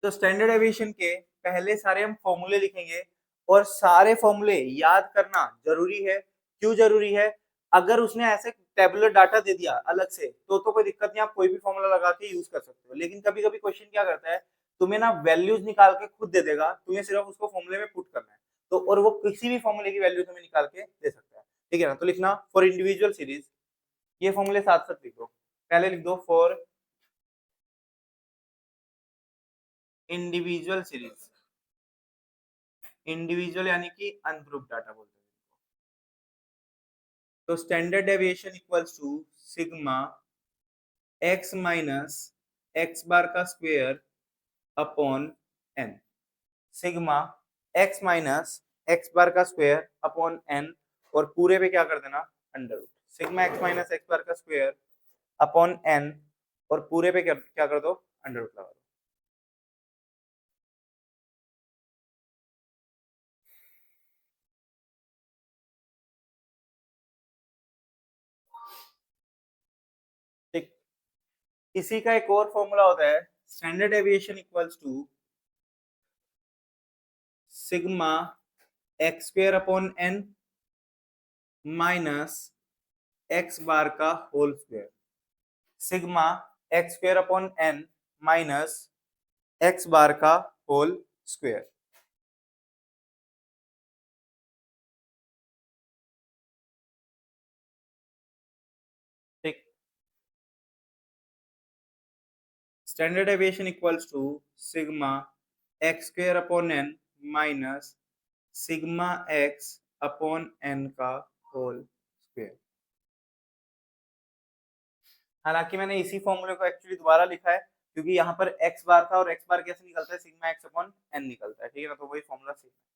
Speaker 1: तो स्टैंडर्ड एविएशन के पहले सारे हम फॉर्मूले लिखेंगे, और सारे फॉर्मूले याद करना जरूरी है। क्यों जरूरी है, अगर उसने ऐसे टेबुलर डाटा दे दिया अलग से, तो कोई दिक्कत नहीं, आप कोई भी फॉर्मूला लगा के यूज कर सकते हो। लेकिन कभी कभी क्वेश्चन क्या करता है, तुम्हें ना वैल्यूज निकाल के खुद दे देगा, तुम्हें सिर्फ उसको फॉर्मूले में पुट करना है। तो और वो किसी भी फॉर्मूले की वैल्यू हमें निकाल के दे सकता है, ठीक है ना। तो लिखना फॉर इंडिविजुअल सीरीज, ये फॉर्मूले साथ साथ लिख दो। पहले लिख दो फॉर इंडिविजुअल सीरीज, इंडिविजुअल यानी कि अनग्रुप डाटा बोलते हैं। तो standard deviation equals to sigma x minus x bar का square upon n. Sigma x minus x bar का स्क्वायर अपॉन एन, और पूरे पे क्या कर देना, under root. Sigma x minus x bar का स्क्वायर अपॉन एन, और पूरे पे क्या कर दो, अंडर रूट लगा दो। ठीक, इसी का एक और फॉर्मूला होता है standard deviation equals to sigma x square upon n minus x bar का whole square. Sigma x square upon n minus x bar का होल स्क्वायर। ठीक, standard deviation equals to sigma x square upon n minus sigma x upon n का whole square. हालांकि मैंने इसी फॉर्मूले को actually दोबारा लिखा है, क्योंकि यहाँ पर एक्स बार था, और एक्स बार कैसे निकलता है, सिग्मा एक्स अपॉन एन निकलता है, ठीक है ना। तो वही फॉर्मूला सेम है।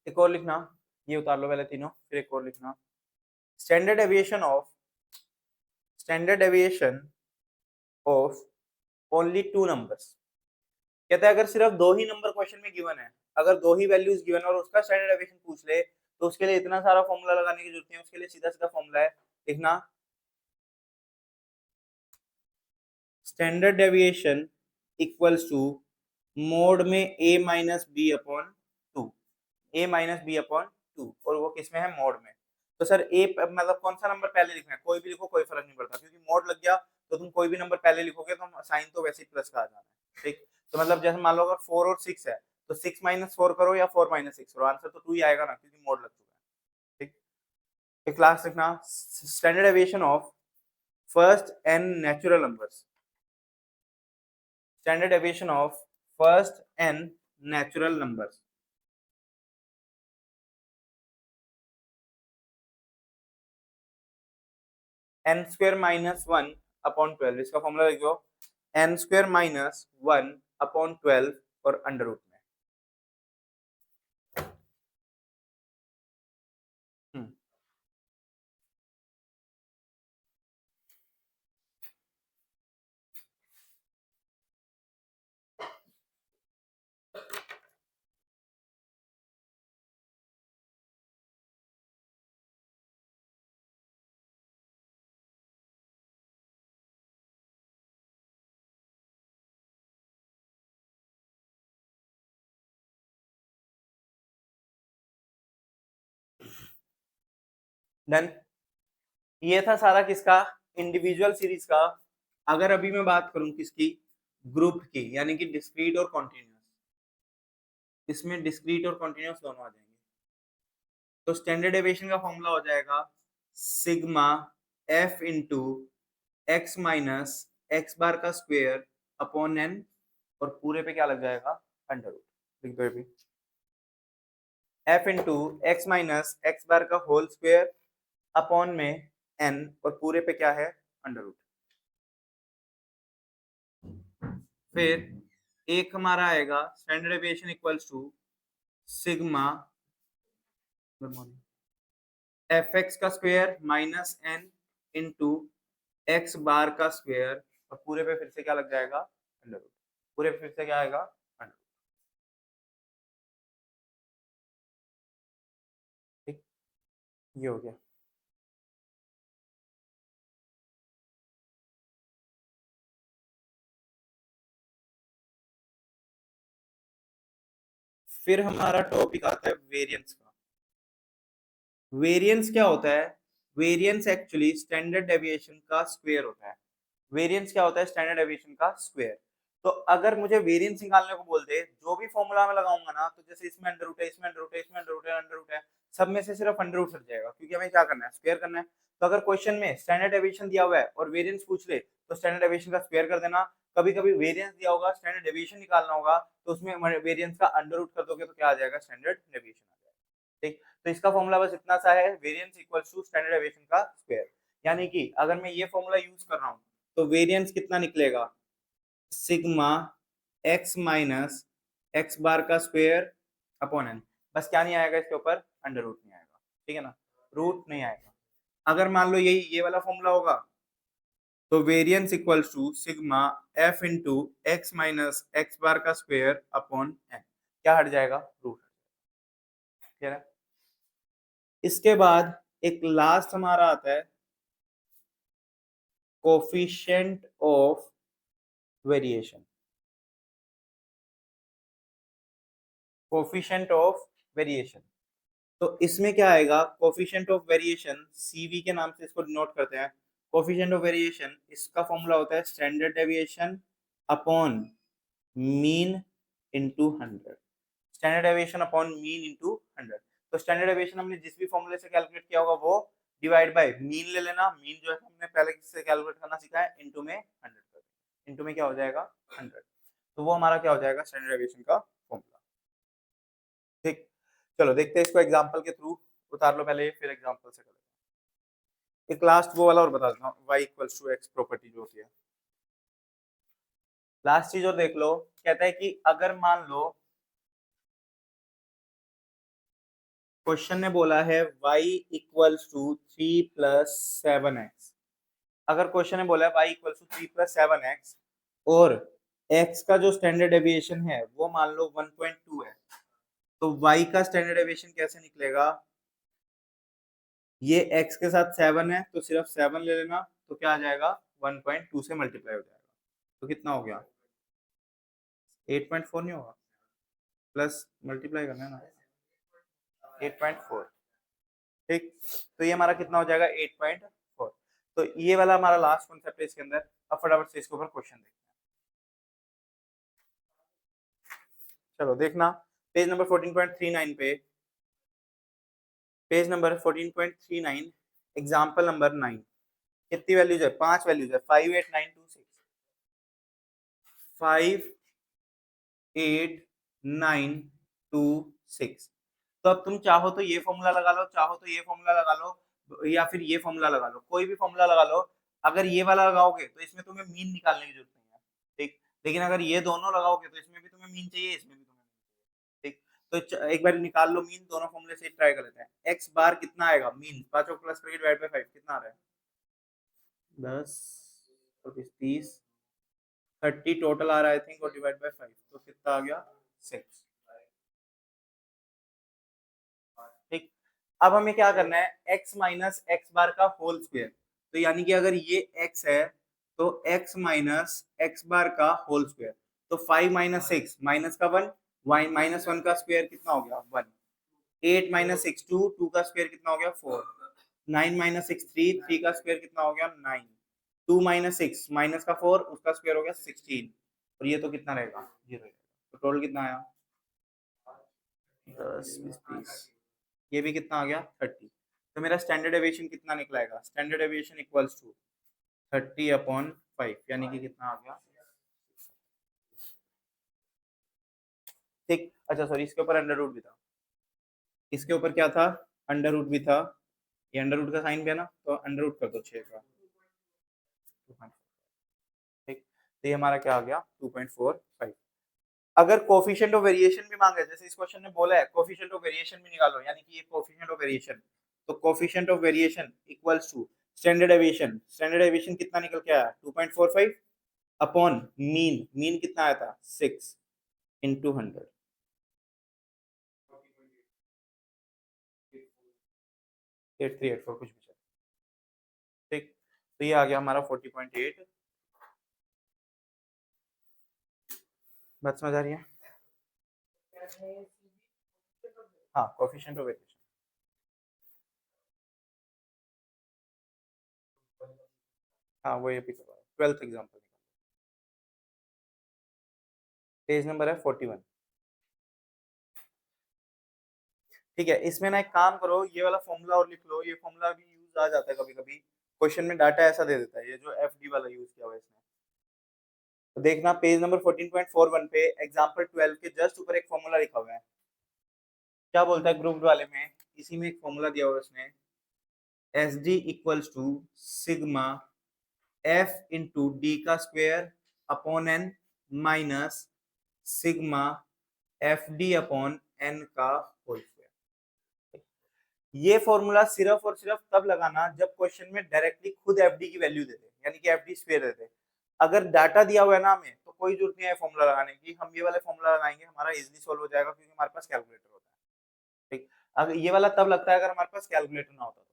Speaker 1: एक और लिखना, ये उतार लो पहले तीनों, फिर एक और लिखना। Standard deviation of only two numbers. कहता है अगर सिर्फ दो ही नंबर क्वेश्चन में गिवन है, अगर दो ही वैल्यूज गिवन है और उसका स्टैंडर्ड डेविएशन पूछ ले, तो उसके लिए इतना सारा फॉर्मूला लगाने की जरूरत नहीं है। उसके लिए सीधा सीधा फॉर्मूला है, लिखना standard deviation equals to mode में a minus b upon two, a minus b upon two, और वो किसमें है, मोड में। तो सर a मतलब कौन सा नंबर पहले लिखना है, कोई भी लिखो, कोई फर्क नहीं पड़ता, क्योंकि मोड लग गया तो तुम कोई भी नंबर पहले लिखोगे तो साइन तो वैसे ही प्लस का आ जाना है। ठीक, तो मतलब जैसे मान लो अगर 4 और 6 है, तो 6 माइनस 4 करो या 4 माइनस 6 करो, आंसर तो 2 ही आएगा ना, क्योंकि मोड लग चुका है। ठीक, एक क्लास लिखना standard deviation of first n natural numbers, standard deviation of first n natural numbers। n square minus 1 upon 12, इसका फॉर्मूला लिखो n square minus 1 अपॉन 12 और अंडर रूट में। डन, ये था सारा किसका, इंडिविजुअल सीरीज का। अगर अभी मैं बात करूं किसकी, ग्रुप की, यानी कि डिस्क्रीट और कॉन्टिन्यूस, इसमें डिस्क्रीट और कॉन्टिन्यूस दोनों आ जाएंगे। तो स्टैंडर्ड डेविएशन का फॉर्मूला हो जाएगा sigma f into x minus x bar का स्क्वायर अपॉन एन, और पूरे पे क्या लग जाएगा, अंडर रूट। लिख दो अभी, f into x minus x bar का होल स्क्वायर अपॉन में एन, और पूरे पे क्या है, अंडर रूट। फिर एक हमारा आएगा standard deviation equals to sigma f x का square minus n into x bar का स्क्वायर, और पूरे पे फिर से क्या लग जाएगा, अंडर रूट। पूरे पे फिर से क्या आएगा, अंडर। ठीक, ये हो गया। फिर हमारा टॉपिक आता है वेरिएंस का। वेरिएंस क्या होता है? वेरिएंस एक्चुअली स्टैंडर्ड डेविएशन का स्क्वायर होता है। वेरिएंस क्या होता है? स्टैंडर्ड डेविएशन का स्क्वायर। तो अगर मुझे वेरिएंस निकालने को बोल दे, जो भी फॉर्मूला मैं लगाऊंगा ना, तो जैसे इसमें अंडर रूट है, इसमें अंडर रूट है, इसमें अंडर रूट है, अंडर रूट है, सब में से सिर्फ अंडर रूट हट जाएगा, क्योंकि हमें क्या करना है? स्क्वायर करना है। तो अगर क्वेश्चन में स्टैंडर्ड डेविएशन दिया हुआ है और वेरिएंस पूछ ले, तो स्टैंडर्ड डेविएशन का स्क्वायर कर देना। कभी कभी वेरिएंस दिया होगा, स्टैंडर्ड डेविएशन निकालना होगा, तो उसमें वेरिएंस का अंडर रूट कर दोगे तो क्या आ जाएगा? स्टैंडर्ड डेविएशन आ जाएगा। ठीक, तो इसका फॉर्मूला बस इतना सा है, variance equals to standard deviation का स्क्वायर। यानी कि अगर मैं ये फॉर्मूला यूज कर रहा हूँ, तो वेरिएंस कितना निकलेगा? Sigma x minus x bar का स्क्वायर अपॉन एन। बस क्या नहीं आएगा इसके ऊपर? अंडर रूट नहीं आएगा। ठीक है ना, रूट नहीं आएगा। अगर मान लो यही ये वाला फॉर्मूला होगा, तो variance equals to sigma f into x minus x bar का स्क्वायर अपॉन एन। क्या हट जाएगा? रूट। ठीक है। इसके बाद एक लास्ट हमारा आता है coefficient of variation. Coefficient of variation, तो इसमें क्या आएगा? कोफिशिएंट ऑफ वेरिएशन, सीवी के नाम से इसको डिनोट करते हैं। कोफिशिएंट ऑफ वेरिएशन, इसका फॉर्मूला होता है standard deviation upon mean into 100। Standard deviation upon mean into 100। तो स्टैंडर्ड डेविएशन हमने जिस भी फॉर्मूले से कैलकुलेट किया होगा वो डिवाइड बाय मीन ले लेना। मीन जो है हमने पहले से कैलकुलेट करना सीखा है, इनटू में 100 कर। इनटू में क्या हो जाएगा? 100। तो वो हमारा क्या हो जाएगा? स्टैंडर्ड डेविएशन का फॉर्मूला। ठीक, चलो देखते हैं इसको एग्जांपल के थ्रू। उतार लो पहले, फिर एग्जांपल से करेंगे। एक लास्ट वो वाला और बता देता हूँ, y equals to x property जो होती है। लास्ट चीज और देख लो, कहता है कि अगर मान लो क्वेश्चन ने बोला है y equals to 3 plus 7x। अगर क्वेश्चन ने बोला है y equals to 3 plus 7x और x का जो स्टैंडर्ड डेविएशन है वो मान लो 1.2 है, तो y का स्टैंडर्ड डेविएशन कैसे निकलेगा? ये x के साथ 7 है तो सिर्फ 7 ले लेना, तो क्या आ जाएगा? 1.2 से मल्टीप्लाई हो जाएगा। तो कितना हो गया? 8.4 नहीं होगा? प्लस मल्टीप्लाई करना है ना, 8.4। ठीक, तो ये हमारा कितना हो जाएगा? 8.4। तो ये वाला हमारा लास्ट कॉन्सेप्ट है इसके अंदर। अब फटाफट से इसके ऊपर क्वेश्चन देखते हैं। चलो देखना, पेज नंबर 14.39 पे, पेज नंबर 14.39, एग्जाम्पल नंबर 9। कितनी वैल्यूज है? 5 वैल्यूज है, 5 8 9 2 6। 5 8 9 2 6। तो अब तुम चाहो तो ये फॉर्मूला लगा लो, चाहो तो ये फॉर्मूला लगा लो, या फिर ये फॉर्मूला लगा लो, कोई भी फॉर्मूला लगा लो। अगर ये वाला लगाओगे तो इसमें तुम्हें मीन निकालने की जरूरत नहीं है। ठीक, लेकिन अगर ये दोनों लगाओगे तो इसमें भी तुम्हें मीन चाहिए, इसमें भी तुम्हें मीन चाहिए। ठीक, तो एक बार निकाल लो मीन, दोनों फॉर्मूले से ट्राई कर लेते हैं। एक्स बार कितना आएगा? मीन 5 प्लस करके डिवाइड बाय 5 कितना आ रहा है? 10 और 30, 30 टोटल आ रहा है आई थिंक, और डिवाइड बाय 5 तो कितना आ गया? 6। ठीक, अब हमें क्या करना है? x माइनस एक्स बार का होल स्क्वायर। तो यानी कि अगर ये x है तो x माइनस एक्स बार का होल स्क्वायर। तो 5 माइनस 6 माइनस का 1, माइनस 1 का स्क्वायर कितना हो गया? 1। 8 माइनस 6 2, 2 का स्क्वायर कितना हो गया? 4। 9 माइनस 6 3, 3 का स्क्वायर कितना हो गया? 9। 2 माइनस 6 माइनस का 4, उसका स्क्वायर हो गया 16। और ये तो कितना रहेगा? 0 रहेगा। तो टोटल कितना आया? 10 20 30, ये भी कितना आ गया? 30। तो मेरा स्टैंडर्ड डेविएशन कितना निकलेगा? Standard deviation equals to 30 upon 5, यानी कि कितना आ गया? ठीक, अच्छा सॉरी, इसके ऊपर अंडर रूट भी था। इसके ऊपर क्या था? अंडर रूट भी था। ये अंडर रूट का साइन भी है ना, तो अंडर रूट कर दो 6 का। ठीक, तो ये हमारा क्या आ गया? 2.45। अगर कोफिशिएंट ऑफ वेरिएशन भी मांगे, जैसे इस क्वेश्चन ने बोला है कोफिशिएंट ऑफ वेरिएशन भी निकालो, यानी कि ये कोफिशिएंट ऑफ वेरिएशन, तो coefficient of variation equals to standard deviation. Standard deviation कितना निकल के आया? 2.45 अपॉन मीन, मीन कितना आया था? 6 इंटू 100। 8384 कुछ भी चल। ठीक, तो ये आ गया हमारा 40.8। बात समझ आ रही है? हाँ, कोएफिशिएंट ऑफ वेरिएशन। हाँ, वो ये भी करवा 12th एग्जांपल। पेज नंबर है 41। ठीक है, इसमें ना एक काम करो, ये वाला फॉर्मूला और लिख लो, ये फॉर्मूला भी यूज आ जाता है कभी कभी, क्वेश्चन में डाटा ऐसा दे देता है, ये जो एफ डी वाला यूज किया हुआ है इसमें। तो देखना पेज नंबर 14.41 पे एग्जांपल 12 के जस्ट ऊपर एक फॉर्मूला लिखा हुआ है। क्या बोलता है ग्रुप वाले में, इसी में एक फॉर्मूला दिया हुआ है उसने, S D equals to sigma f into d का square upon n minus sigma f d upon n का होल स्क्वायर। ये फॉर्मूला सिर्फ और सिर्फ तब लगाना जब क्वेश्चन में डायरेक्टली खुद एफ डी की वैल्यू दे दे, यानी कि एफ डी स्क्वायर दे दे। अगर डाटा दिया हुआ है ना हमें, तो कोई जरूरत नहीं है फॉर्मूला लगाने की, हम ये वाले फॉर्मूला लगाएंगे, हमारा इजीली सॉल्व हो जाएगा क्योंकि हमारे पास कैलकुलेटर होता है। ठीक, अगर ये वाला तब लगता है अगर हमारे पास कैलकुलेटर ना होता तो।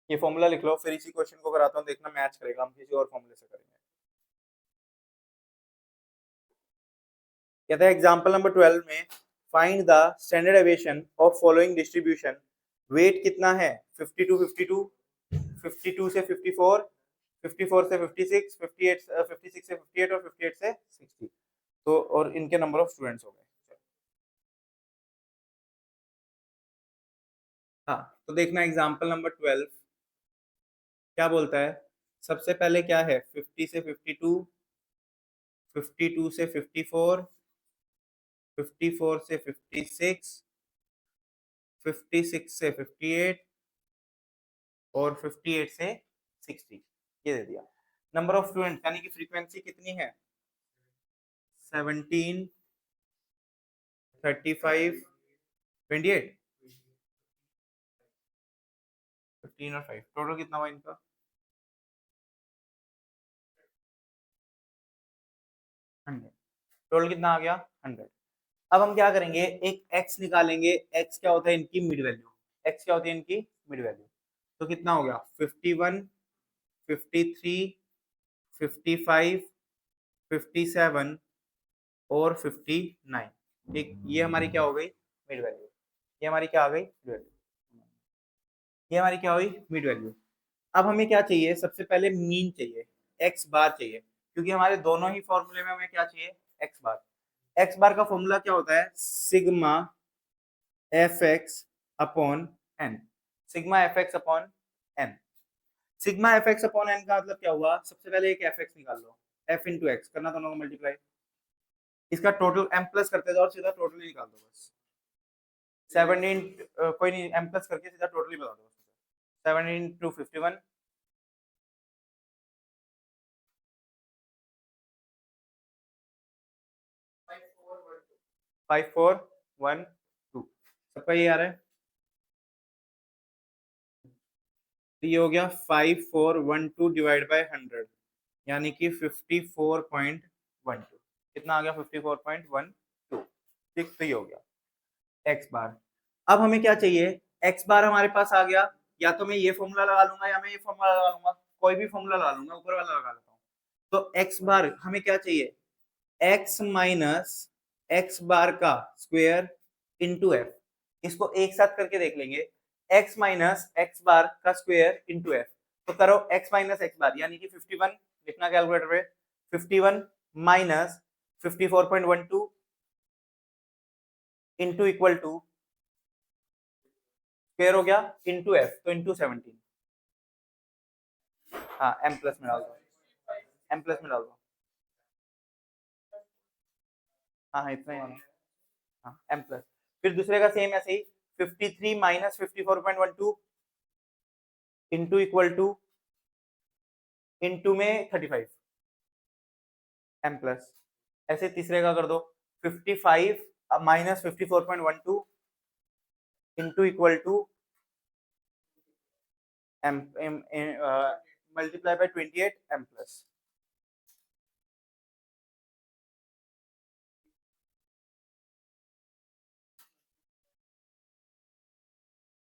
Speaker 1: ये फॉर्मूला लिख लो, फिर इसी क्वेश्चन को कराता हूँ, देखना मैच करेगा, हम किसी और फॉर्मूले से करेंगे। कहता है एग्जांपल नंबर 12 में find the standard deviation of following distribution. Weight कितना है 52 52, 52 से 54, 54 से 56, 58 56 से 58 और 58 से 60। तो और इनके नंबर ऑफ स्टूडेंट्स हो गए। हाँ, तो देखना एग्जांपल नंबर 12 क्या बोलता है। सबसे पहले क्या है 50 से 52, 52 से 54, 54 से 56, 56 से 58 और 58 से 60, ये दे दिया। नंबर ऑफ स्टूडेंट यानी कि फ्रीक्वेंसी कितनी है 17, 35, 28, 15 और 5, टोटल कितना हुआ इनका 100। टोटल कितना आ गया 100। अब हम क्या करेंगे, एक x निकालेंगे, x क्या होता है इनकी मिड वैल्यू, x क्या होती है इनकी मिड वैल्यू। तो कितना हो गया 51, 53, 55, 57 और 59। ठीक, ये हमारी क्या हो गई मिड वैल्यू, ये हमारी क्या आ गई मिड वैल्यू, ये हमारी क्या हुई मिड वैल्यू। अब हमें क्या चाहिए, सबसे पहले मीन चाहिए, एक्स बार चाहिए, क्योंकि हमारे दोनों ही फॉर्मूले में हमें क्या चाहिए एक्स बार। एक्स बार का फॉर्मूला क्या होता है sigma f x upon n, sigma f x upon n. Sigma f x upon n का मतलब क्या हुआ, सबसे पहले एक एफ एक्स निकाल लो, एफ इंटू एक्स करना दोनों को मल्टीप्लाई, इसका टोटल एम प्लस करते जाओ और सीधा टोटल ही निकाल दो बस। 17 कोई नहीं, एम प्लस करके सीधा टोटल ही बता दो। 17 टू 51, 5412, सबका ये आ रहा है। तो ये हो गया 5412 डिवाइड बाय 100, यानी कि 54.12। कितना आ गया 54.12। ठीक, तो ये हो गया एक्स बार। अब हमें क्या चाहिए, एक्स बार हमारे पास आ गया, या तो मैं ये फॉर्मूला लगा लूंगा या मैं ये फॉर्मूला लगा लूंगा, कोई भी फॉर्मूला लगा लूंगा, ऊपर वाला लगा लेता हूँ। तो एक्स बार हमें क्या चाहिए, एक्स माइनस एक्स बार का स्क्वायर इंटू एफ। इसको एक साथ करके देख लेंगे, एक्स माइनस एक्स बार का स्क्वायर इंटू एफ। तो करो एक्स माइनस एक्स बार यानी कि 51 लिखना कैलकुलेटर पे, 51 minus 54.12 into equal to square हो गया इंटू एफ, तो इंटू 17। हाँ, एम प्लस में डाल दो, एम प्लस में डाल दो। हाँ हाँ, इतना ही आना। हाँ, एम प्लस। फिर दूसरे का सेम ऐसे ही 53 minus 54.12 into equal two into में 35 एम प्लस। ऐसे तीसरे का कर दो 55 minus 54.12 into equal to m m multiply by 28 m plus.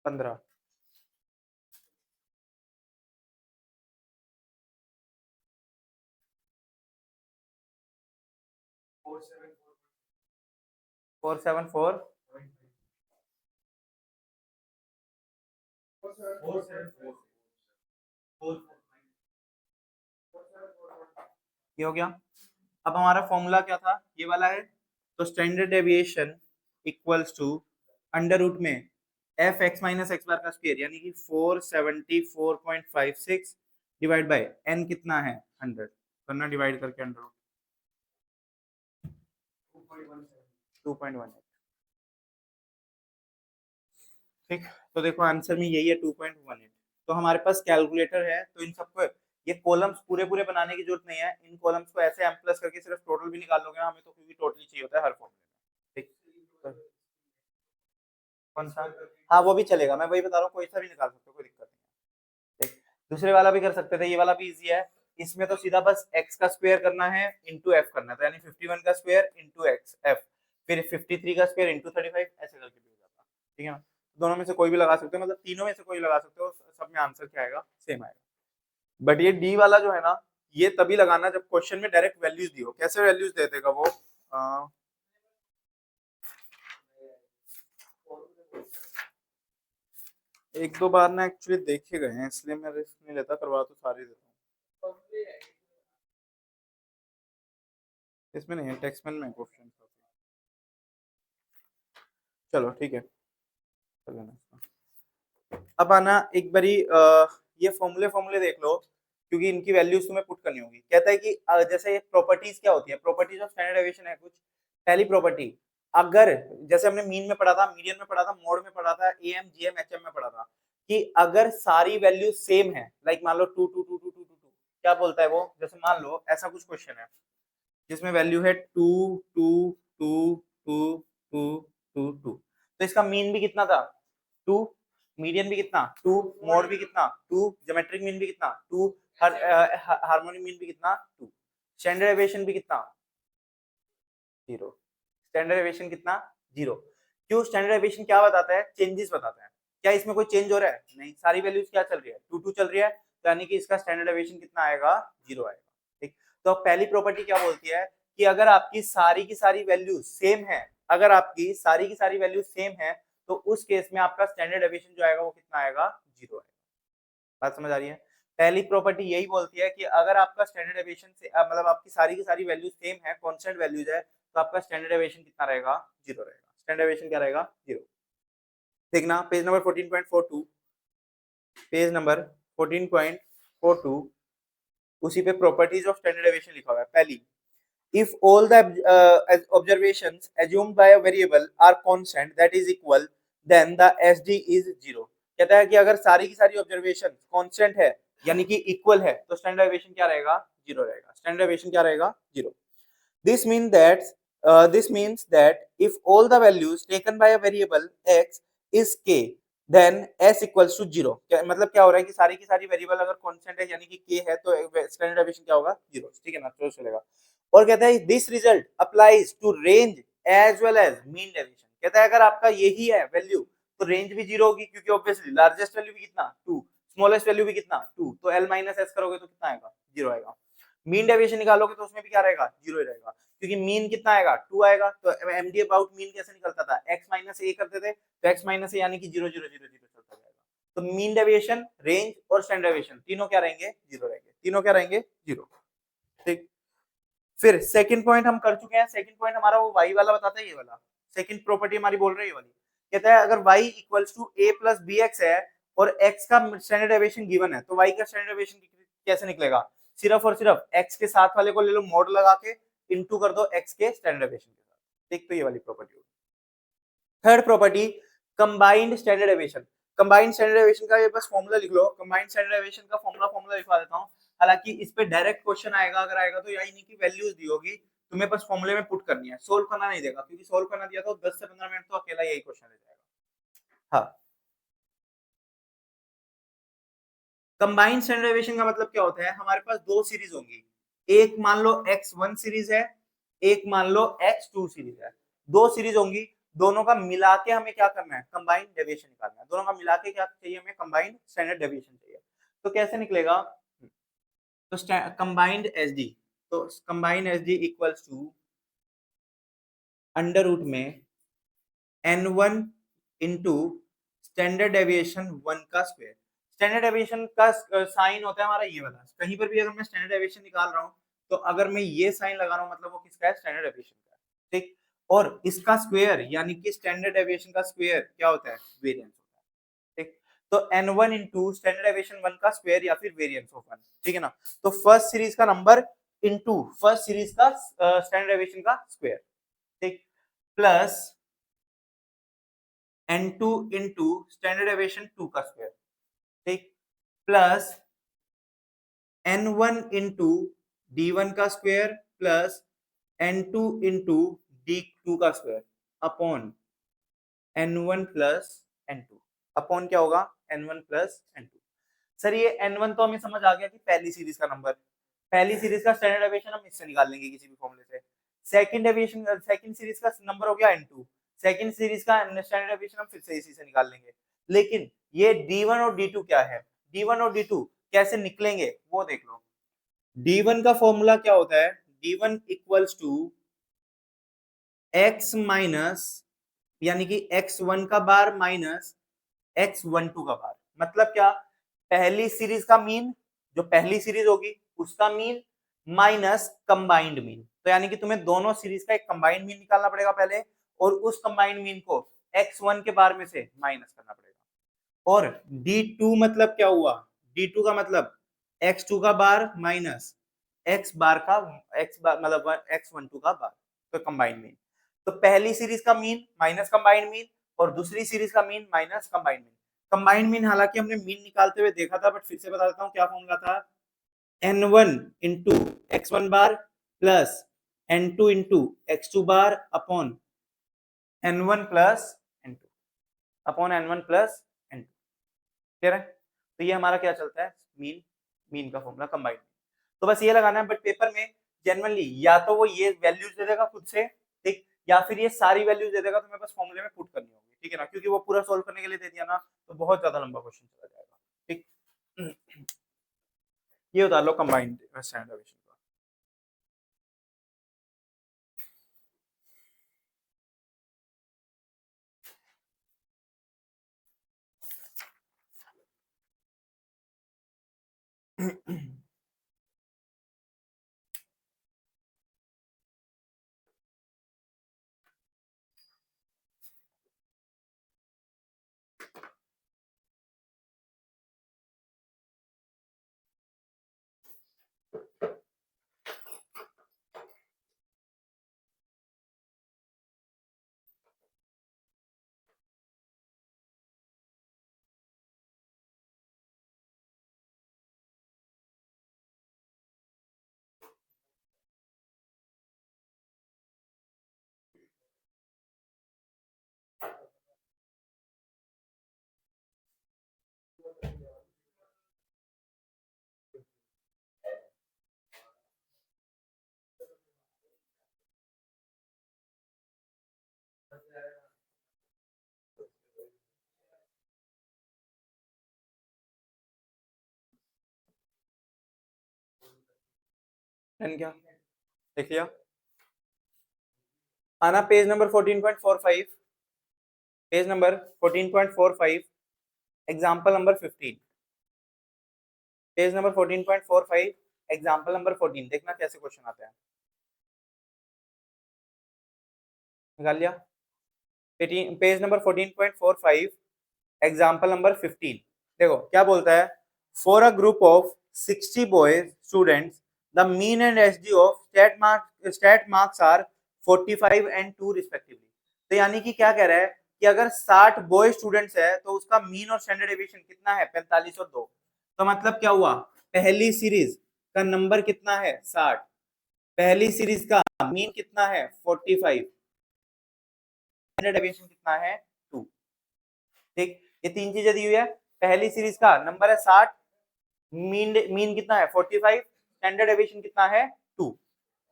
Speaker 1: 15। 474 ये हो गया। अब हमारा फॉर्मूला क्या था, ये वाला है। तो standard deviation equals to under root में f x minus x bar का स्क्वायर यानी कि 474.56 डिवाइड बाय एन कितना है 100 करना डिवाइड करके अंडर रूट 2.18। ठीक, तो देखो आंसर में यही है 2.18। तो हमारे पास कैलकुलेटर है, तो इन सबको ये कॉलम्स पूरे पूरे बनाने की जरूरत नहीं है, इन कॉलम्स को ऐसे एम प्लस करके सिर्फ टोटल भी निकाल लोगे, हमें तो क्योंकि टोटल चाहिए होता है हर फॉर्मूले में। ठीक, तो कौन सा, हाँ वो भी चलेगा, मैं वही बता रहा हूँ, कोई सा भी निकाल सकते हो, कोई दिक्कत नहीं है। ठीक, दूसरे वाला भी कर सकते थे, ये वाला भी इजी है। इसमें तो सीधा बस x का स्क्वायर करना है इंटू एफ करना था, यानी 51 का स्क्वायर इंटू एक्स एफ, फिर 53 का स्क्वायर इंटू 35 ऐसे करके भी हो जाता। ठीक है ना, दोनों में से कोई भी लगा सकते हो, मतलब तीनों में से कोई लगा सकते हो, सब में आंसर क्या आएगा, सेम आएगा। बट ये डी वाला जो है ना, ये तभी लगाना जब क्वेश्चन में डायरेक्ट वैल्यूज दी हो। कैसे वैल्यूज दे देगा वो, एक दो बार ना एक्चुअली देखे गए हैं, इसलिए मैं रिस्क नहीं लेता, करवा तो सारे देता हूँ। इसमें नहीं है, टेक्समेन में क्वेश्चन। चलो ठीक है, अब आना एक बारी ये फॉर्मूले फॉर्मूले देख लो, क्योंकि इनकी वैल्यूज तुम्हें पुट करनी होगी। कहता है कि जैसे ये प्रॉपर्टीज क्या होती है, प्रॉपर्टीज ऑफ स्टैंडर्ड डेविएशन है कुछ। पहली प्रॉपर्टी, अगर जैसे हमने मीन में पढ़ा था, मीडियन में पढ़ा था, मोड में पढ़ा था, एएम जीएम एचएम में पढ़ा था, कि अगर सारी वैल्यू सेम है, लाइक मान लो 2 क्या बोलता है वो, जैसे मान लो ऐसा कुछ क्वेश्चन है जिसमें वैल्यू है 2 तो इसका मीन भी कितना था 2, मीडियन भी कितना 2, मोड भी कितना 2, ज्योमेट्रिक मीन भी कितना 2, हार्मोनिक मीन भी कितना 2, स्टैंडर्ड डेविएशन भी कितना 0। स्टैंडर्ड डेविएशन कितना 0। क्यों, स्टैंडर्ड डेविएशन क्या बताता है, चेंजेस बताता है। क्या इसमें कोई चेंज हो रहा है, नहीं, सारी वैल्यूज क्या चल रही है 2 चल रही है, तो यानी कि इसका स्टैंडर्ड डेविएशन कितना आएगा 0 आएगा। ठीक, तो पहली प्रॉपर्टी क्या बोलती है कि अगर आपकी सारी की सारी वैल्यू सेम है, अगर आपकी सारी की सारी वैल्यू सेम है, तो उस केस में आपका स्टैंडर्ड डेविएशन जो आएगा वो कितना आएगा 0 आएगा। बात समझ आ रही है। पहली प्रॉपर्टी यही बोलती है कि अगर आपका स्टैंडर्ड डेविएशन से मतलब आपकी सारी की सारी वैल्यू सेम है, कांस्टेंट वैल्यूज है, तो आपका स्टैंडर्ड डेविएशन कितना रहेगा 0 रहेगा। स्टैंडर्ड डेविएशन क्या रहेगा 0। देखना पेज नंबर 14.42, पेज नंबर 14.42, उसी पे प्रॉपर्टीज ऑफ स्टैंडर्ड डेविएशन लिखा हुआ है। पहली, if all the observations assumed by a variable are constant that is equal then the SD is 0। कहता है कि अगर सारी की सारी ऑब्जर्वेशन कांस्टेंट है यानी कि इक्वल है, तो स्टैंडर्ड डेविएशन क्या रहेगा 0 रहेगा। स्टैंडर्ड डेविएशन क्या रहेगा 0। this means that if all the values taken by a variable x is k then s equals to 0। मतलब क्या हो रहा है कि सारी की सारी वेरिएबल अगर कांस्टेंट है यानी कि k है, तो स्टैंडर्ड डेविएशन क्या होगा 0। ठीक है ना, तो चलेगा। और कहता है this result applies to range as well as mean deviation. कहता है अगर आपका यही है वैल्यू, तो रेंज भी 0 होगी, क्योंकि ऑब्वियसली लार्जेस्ट वैल्यू भी कितना 2, स्मॉलेस्ट वैल्यू भी कितना 2, तो l माइनस एस करोगे तो कितना आएगा 0 आएगा। मीन डेविएशन निकालोगे तो उसमें भी क्या रहेगा 0 ही रहेगा, क्योंकि मीन कितना आएगा 2 आएगा। तो एमडी अबाउट मीन कैसे निकलता था, x माइनस ए करते थे, तो x माइनस ए यानी कि 0 0 0 0 चलता जाएगा। तो मीन डेविएशन, रेंज और स्टैंडर्ड डेविएशन तीनों क्या रहेंगे 0 रहेंगे, तीनों क्या रहेंगे 0। ठीक, फिर सेकंड पॉइंट हम कर चुके हैं। सेकंड पॉइंट हमारा वो y वाला बताता है, ये वाला सेकंड प्रॉपर्टी हमारी बोल रही है वाली। कहता है अगर y equals to a plus bx है और x का स्टैंडर्ड डेविएशन गिवन है, तो y का स्टैंडर्ड डेविएशन कैसे निकलेगा, सिर्फ और सिर्फ x के साथ वाले को ले लो, मॉड लगा के इनटू कर दो x के स्टैंडर्ड डेविएशन के साथ। ठीक, तो ये वाली प्रॉपर्टी होगी। Third property, combined standard deviation. Combined standard deviation का ये बस फॉर्मूला लिख लो। कंबाइंड स्टैंडर्ड डेविएशन का फॉर्मूला लिखवा देता हूं, हालांकि इस पे डायरेक्ट क्वेश्चन आएगा, अगर आएगा तो यही नहीं की वैल्यूज दी होगी, तुम्हें बस फॉर्मूले में पुट करनी है, सोल्व करना नहीं देगा, क्योंकि सोल्व करना दिया तो 10 से 15 मिनट तो अकेला यही क्वेश्चन ले जाएगा। हाँ, कंबाइंड स्टैंडर्ड डेविएशन का मतलब क्या होता है, हमारे पास दो सीरीज होंगी, एक मान लो x1 सीरीज है, एक मान लो x2 सीरीज है, दो सीरीज होंगी, दोनों का मिला के हमें क्या करना है, कंबाइंड डेविएशन निकालना है। दोनों का मिला के क्या चाहिए हमें, कंबाइंड स्टैंडर्ड डेविएशन चाहिए। तो कैसे निकलेगा, तो कंबाइंड एसडी, तो combined SD equals to under root में n1 इंटू स्टैंडर्ड डेविएशन 1 का स्क्वायर। स्टैंडर्ड डेविएशन का साइन होता है हमारा ये वाला। कहीं पर भी अगर मैं स्टैंडर्ड डेविएशन निकाल रहा हूँ तो अगर मैं ये साइन लगा रहा हूँ मतलब वो किसका है, स्टैंडर्ड डेविएशन का। ठीक, और इसका स्क्वायर यानी कि स्टैंडर्ड डेविएशन का स्क्वायर क्या होता है, वेरिएंस होता है। ठीक, तो n1 इंटू स्टैंडर्ड डेविएशन 1 का स्क्वायर या फिर वेरिएंस ऑफ 1। ठीक है ना, तो फर्स्ट सीरीज का नंबर इंटू फर्स्ट सीरीज का स्टैंडर्ड डेविएशन का स्क्वायर। ठीक, plus n2 into standard deviation 2 का स्क्वायर। ठीक, प्लस n1 इंटू d1 का square plus n2 into d2 का square upon n1 plus n2 upon क्या होगा, n1 प्लस n2। सर ये n1 तो हमें समझ आ गया कि पहली सीरीज का नंबर, पहली सीरीज का स्टैंडर्ड डेविएशन हम इससे निकाल लेंगे किसी भी फॉर्मूले से। सेकंड डेविएशन, सेकंड सीरीज का नंबर हो गया n2, सेकंड सीरीज का स्टैंडर्ड डेविएशन हम फिर से इसी से निकाल लेंगे। लेकिन ये d1 और d2 क्या है, d1 और d2 कैसे निकलेंगे वो देख लो। d1 का फॉर्मूला क्या होता है, d1 equals to x minus यानी कि x1 का बार माइनस x12 का बार। मतलब क्या, पहली सीरीज का मीन, जो पहली सीरीज होगी उसका मीन माइनस कंबाइंड मीन। तो यानी कि तुम्हें दोनों सीरीज का एक कंबाइंड मीन निकालना पड़ेगा पहले, और उस कंबाइंड मीन को x1 के बार में से माइनस करना पड़ेगा। और d2 मतलब क्या हुआ, d2 का मतलब x2 का बार माइनस x बार का x बार मतलब x12 का बार, तो कंबाइंड मीन। तो पहली सीरीज का मीन माइनस कंबाइंड मीन और दूसरी सीरीज का mean minus combined mean. Combined mean हालांकि हमने मीन निकालते हुए देखा था, बट फिर से बता देता हूँ क्या फॉर्मूला था, n1 into x1 bar plus n2 into x2 bar upon n1 plus n2 upon n1 plus n2। Clear है, तो ये हमारा क्या चलता है, मीन, मीन का फॉर्मूला कंबाइंड। तो बस ये लगाना है, बट पेपर में जनरली या तो वो ये वैल्यूज दे देगा खुद से, ठीक, या फिर ये सारी वैल्यूज दे देगा, तो मैं बस फॉर्मूले में पुट करनी होगी। ठीक है ना, क्योंकि वो पूरा सोल्व करने के लिए दे दिया ना तो बहुत ज्यादा लंबा क्वेश्चन चला जाएगा। ठीक, ये उतार लो कंबाइंड स्टैंडर्ड डेविएशन का। क्या देख लिया, आना page number 14.45, page number 14.45, example number 15, page number 14.45, example number 14, देखना कैसे क्वेश्चन आता है। निकाल लिया, पेज नंबर 14.45, एग्जांपल नंबर 15। देखो क्या बोलता है, for a group of 60 boys students the mean and SD of stat marks are 45 and 2 respectively. तो यानी कि क्या कह रहा है कि अगर 60 बॉय स्टूडेंट्स है तो उसका मीन और स्टैंडर्ड डेविएशन कितना है, 45 और 2। तो मतलब क्या हुआ, पहली सीरीज का नंबर कितना है 60, पहली सीरीज का मीन कितना है 45, स्टैंडर्ड डेविएशन कितना है 2। ठीक, ये तीन चीजें दी हुई है, पहली सीरीज का नंबर है 60, मीन मीन कितना है 45, स्टैंडर्ड डेविएशन कितना है 2।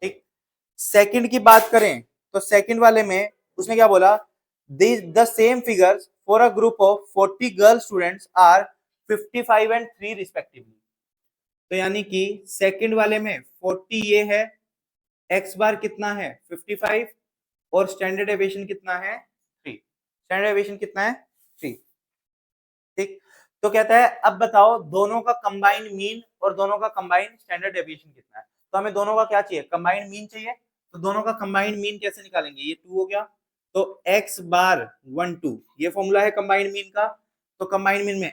Speaker 1: ठीक, सेकंड की बात करें तो सेकंड वाले में उसने क्या बोला, the same figures for a group of 40 girl students are 55 and 3 respectively. तो यानी कि सेकंड वाले में 40 ये है, एक्स बार कितना है 55 और स्टैंडर्ड डेविएशन कितना है 3। स्टैंडर्ड डेविएशन कितना है 3। ठीक, तो कहता है अब बताओ दोनों का कंबाइंड मीन और दोनों का कंबाइंड स्टैंडर्ड डेविएशन कितना है। तो हमें दोनों का क्या चाहिए, कंबाइंड मीन चाहिए। तो दोनों का कंबाइंड मीन कैसे निकालेंगे, ये 2 हो गया, तो x बार 1 2 ये फॉर्मूला है कंबाइंड मीन का। तो कंबाइंड मीन में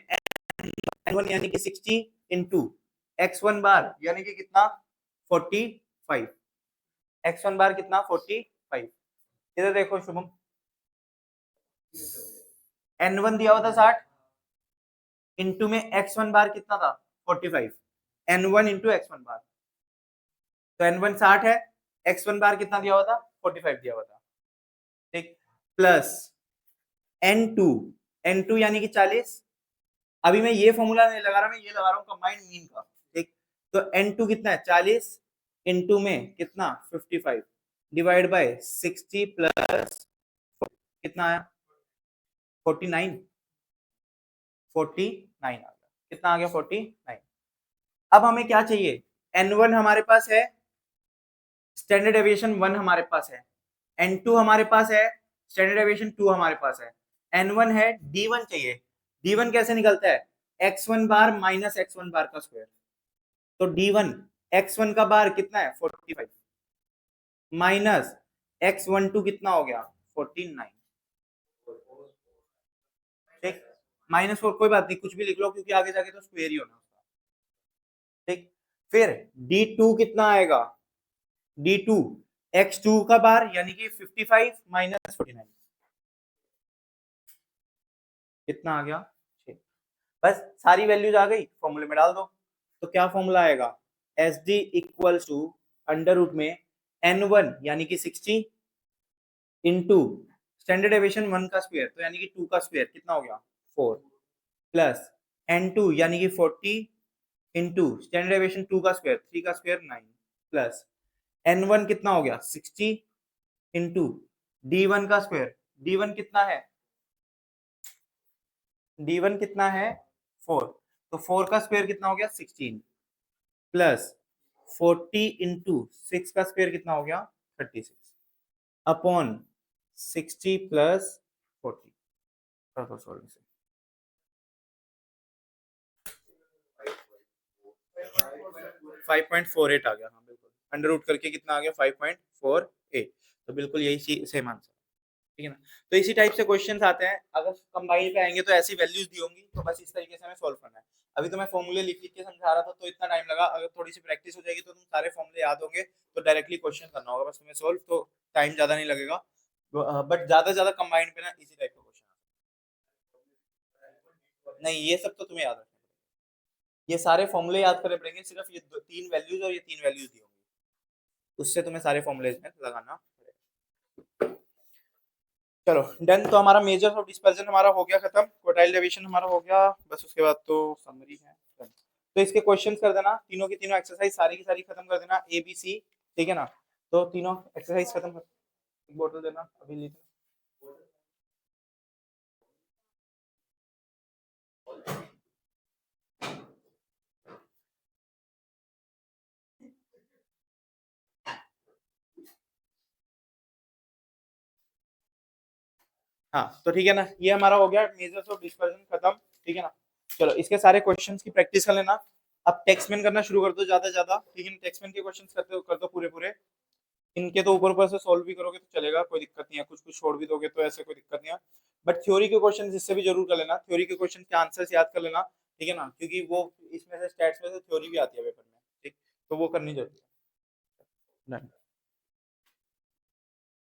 Speaker 1: n1 यानी कि 60 इंटू x1 बार यानी कि कितना 45, x1 बार कितना 45। इधर देखो शुभम, n1 दिया हुआ था 60 इंटू में x1 बार कितना था 45, n1 इंटू x1 बार, तो n1 60 है, x1 बार कितना दिया हुआ था 45 दिया हुआ था। ठीक, प्लस n2, n2 यानी कि 40। अभी मैं ये फॉर्मूला नहीं लगा रहा, मैं ये लगा रहा हूँ कंबाइंड मीन का। ठीक, तो n2 कितना है 40 इंटू में कितना 55 डिवाइड बाय 60 प्लस कितना आया 49, 49 आ गया। कितना आ गया 49। अब हमें क्या चाहिए, n1 हमारे पास है, स्टैंडर्ड डेविएशन 1 हमारे पास है, n2 हमारे पास है, स्टैंडर्ड डेविएशन 2 हमारे पास है, n1 है, d1 चाहिए। d1 कैसे निकलता है, x1 बार माइनस x1 बार का स्क्वायर। तो d1 x1 का बार कितना है 45 माइनस x12 कितना हो गया 49। ठीक, माइनस 4 कोई बात नहीं, कुछ भी लिख लो क्योंकि आगे जाके तो स्क्वायर ही होना उसका। ठीक, फिर d2 कितना आएगा, d2 x2 का बार यानी कि 55 माइनस 49 कितना आ गया 6। बस सारी वैल्यूज आ गई, फॉर्मूले में डाल दो। तो क्या फॉर्मूला आएगा, S D equal to under root में n1 यानी कि 60 इंटू स्टैंडर्ड डेविएशन 1 का स्क्वायर तो यानी कि 2 का स्क्वायर कितना हो गया 4 प्लस n2 यानी कि 40 इंटू स्टैंडर्ड डेविएशन 2 का स्क्वायर 3 का स्क्वायर 9 प्लस n1 कितना हो गया 60 इंटू d1 का स्क्वायर, d1 कितना है, d1 कितना है 4, तो 4 का स्क्वायर कितना हो गया 16 प्लस 40 इंटू 6 का स्क्वायर कितना हो गया 36 अपॉन 60 प्लस 40 सॉरी 5.48 आ गया। हाँ बिल्कुल, अंडर रूट करके कितना आ गया 5.48, तो बिल्कुल यही सेम आंसर। ठीक है ना, तो इसी टाइप से क्वेश्चंस आते हैं, अगर कंबाइन पे आएंगे तो ऐसी वैल्यूज दी होंगी, तो बस इस तरीके से हमें सॉल्व करना है। अभी तो मैं फॉर्मूले लिख लिख के समझा रहा था तो इतना टाइम लगा, अगर थोड़ी सी प्रैक्टिस हो जाएगी तो तुम सारे फॉर्मूले याद होंगे, तो डायरेक्टली क्वेश्चन करना होगा बस तुम्हें सॉल्व, तो टाइम ज्यादा नहीं लगेगा। बट ज्यादा से ज्यादा कंबाइन पे ना इसी टाइप का क्वेश्चन नहीं, ये सब तो तुम्हें याद रखना, ये सारे फॉर्मूले याद करने पड़ेंगे, सिर्फ ये 3 वैल्यूज और ये 3 वैल्यूज दी होंगी, उससे तुम्हें सारे फॉर्मूले में लगाना। चलो डन, तो हमारा मेजर ऑफ डिस्पर्जन हमारा हो गया खत्म, क्वार्टाइल डेविएशन हमारा हो गया, बस उसके बाद तो समरी है। तो इसके क्वेश्चंस कर देना, तीनों की तीनों एक्सरसाइज सारी की सारी खत्म कर देना, ए बी सी। ठीक है ना, तो तीनों एक्सरसाइज खत्म कर, एक बोतल देना अभी लीजिए। हाँ तो ठीक है ना, ये हमारा हो गया मेजर्स ऑफ डिस्पर्जन खत्म। ठीक है ना, चलो इसके सारे क्वेश्चंस की प्रैक्टिस कर लेना। अब टेक्समेन करना शुरू कर दो ज्यादा से ज्यादा, ठीक है, टेक्समेन के क्वेश्चंस करते हो कर दो पूरे पूरे, इनके तो ऊपर ऊपर से सॉल्व भी करोगे तो चलेगा, कोई दिक्कत नहीं है, कुछ कुछ छोड़ भी दोगे तो ऐसे कोई दिक्कत नहीं है। बट थ्योरी के क्वेश्चन इससे भी जरूर कर लेना, थ्योरी के क्वेश्चन के आंसर्स याद कर लेना। ठीक है ना, क्योंकि वो इसमें से स्टैट्स में से थ्योरी भी आती है पेपर में, ठीक, तो वो करनी जरूरी है।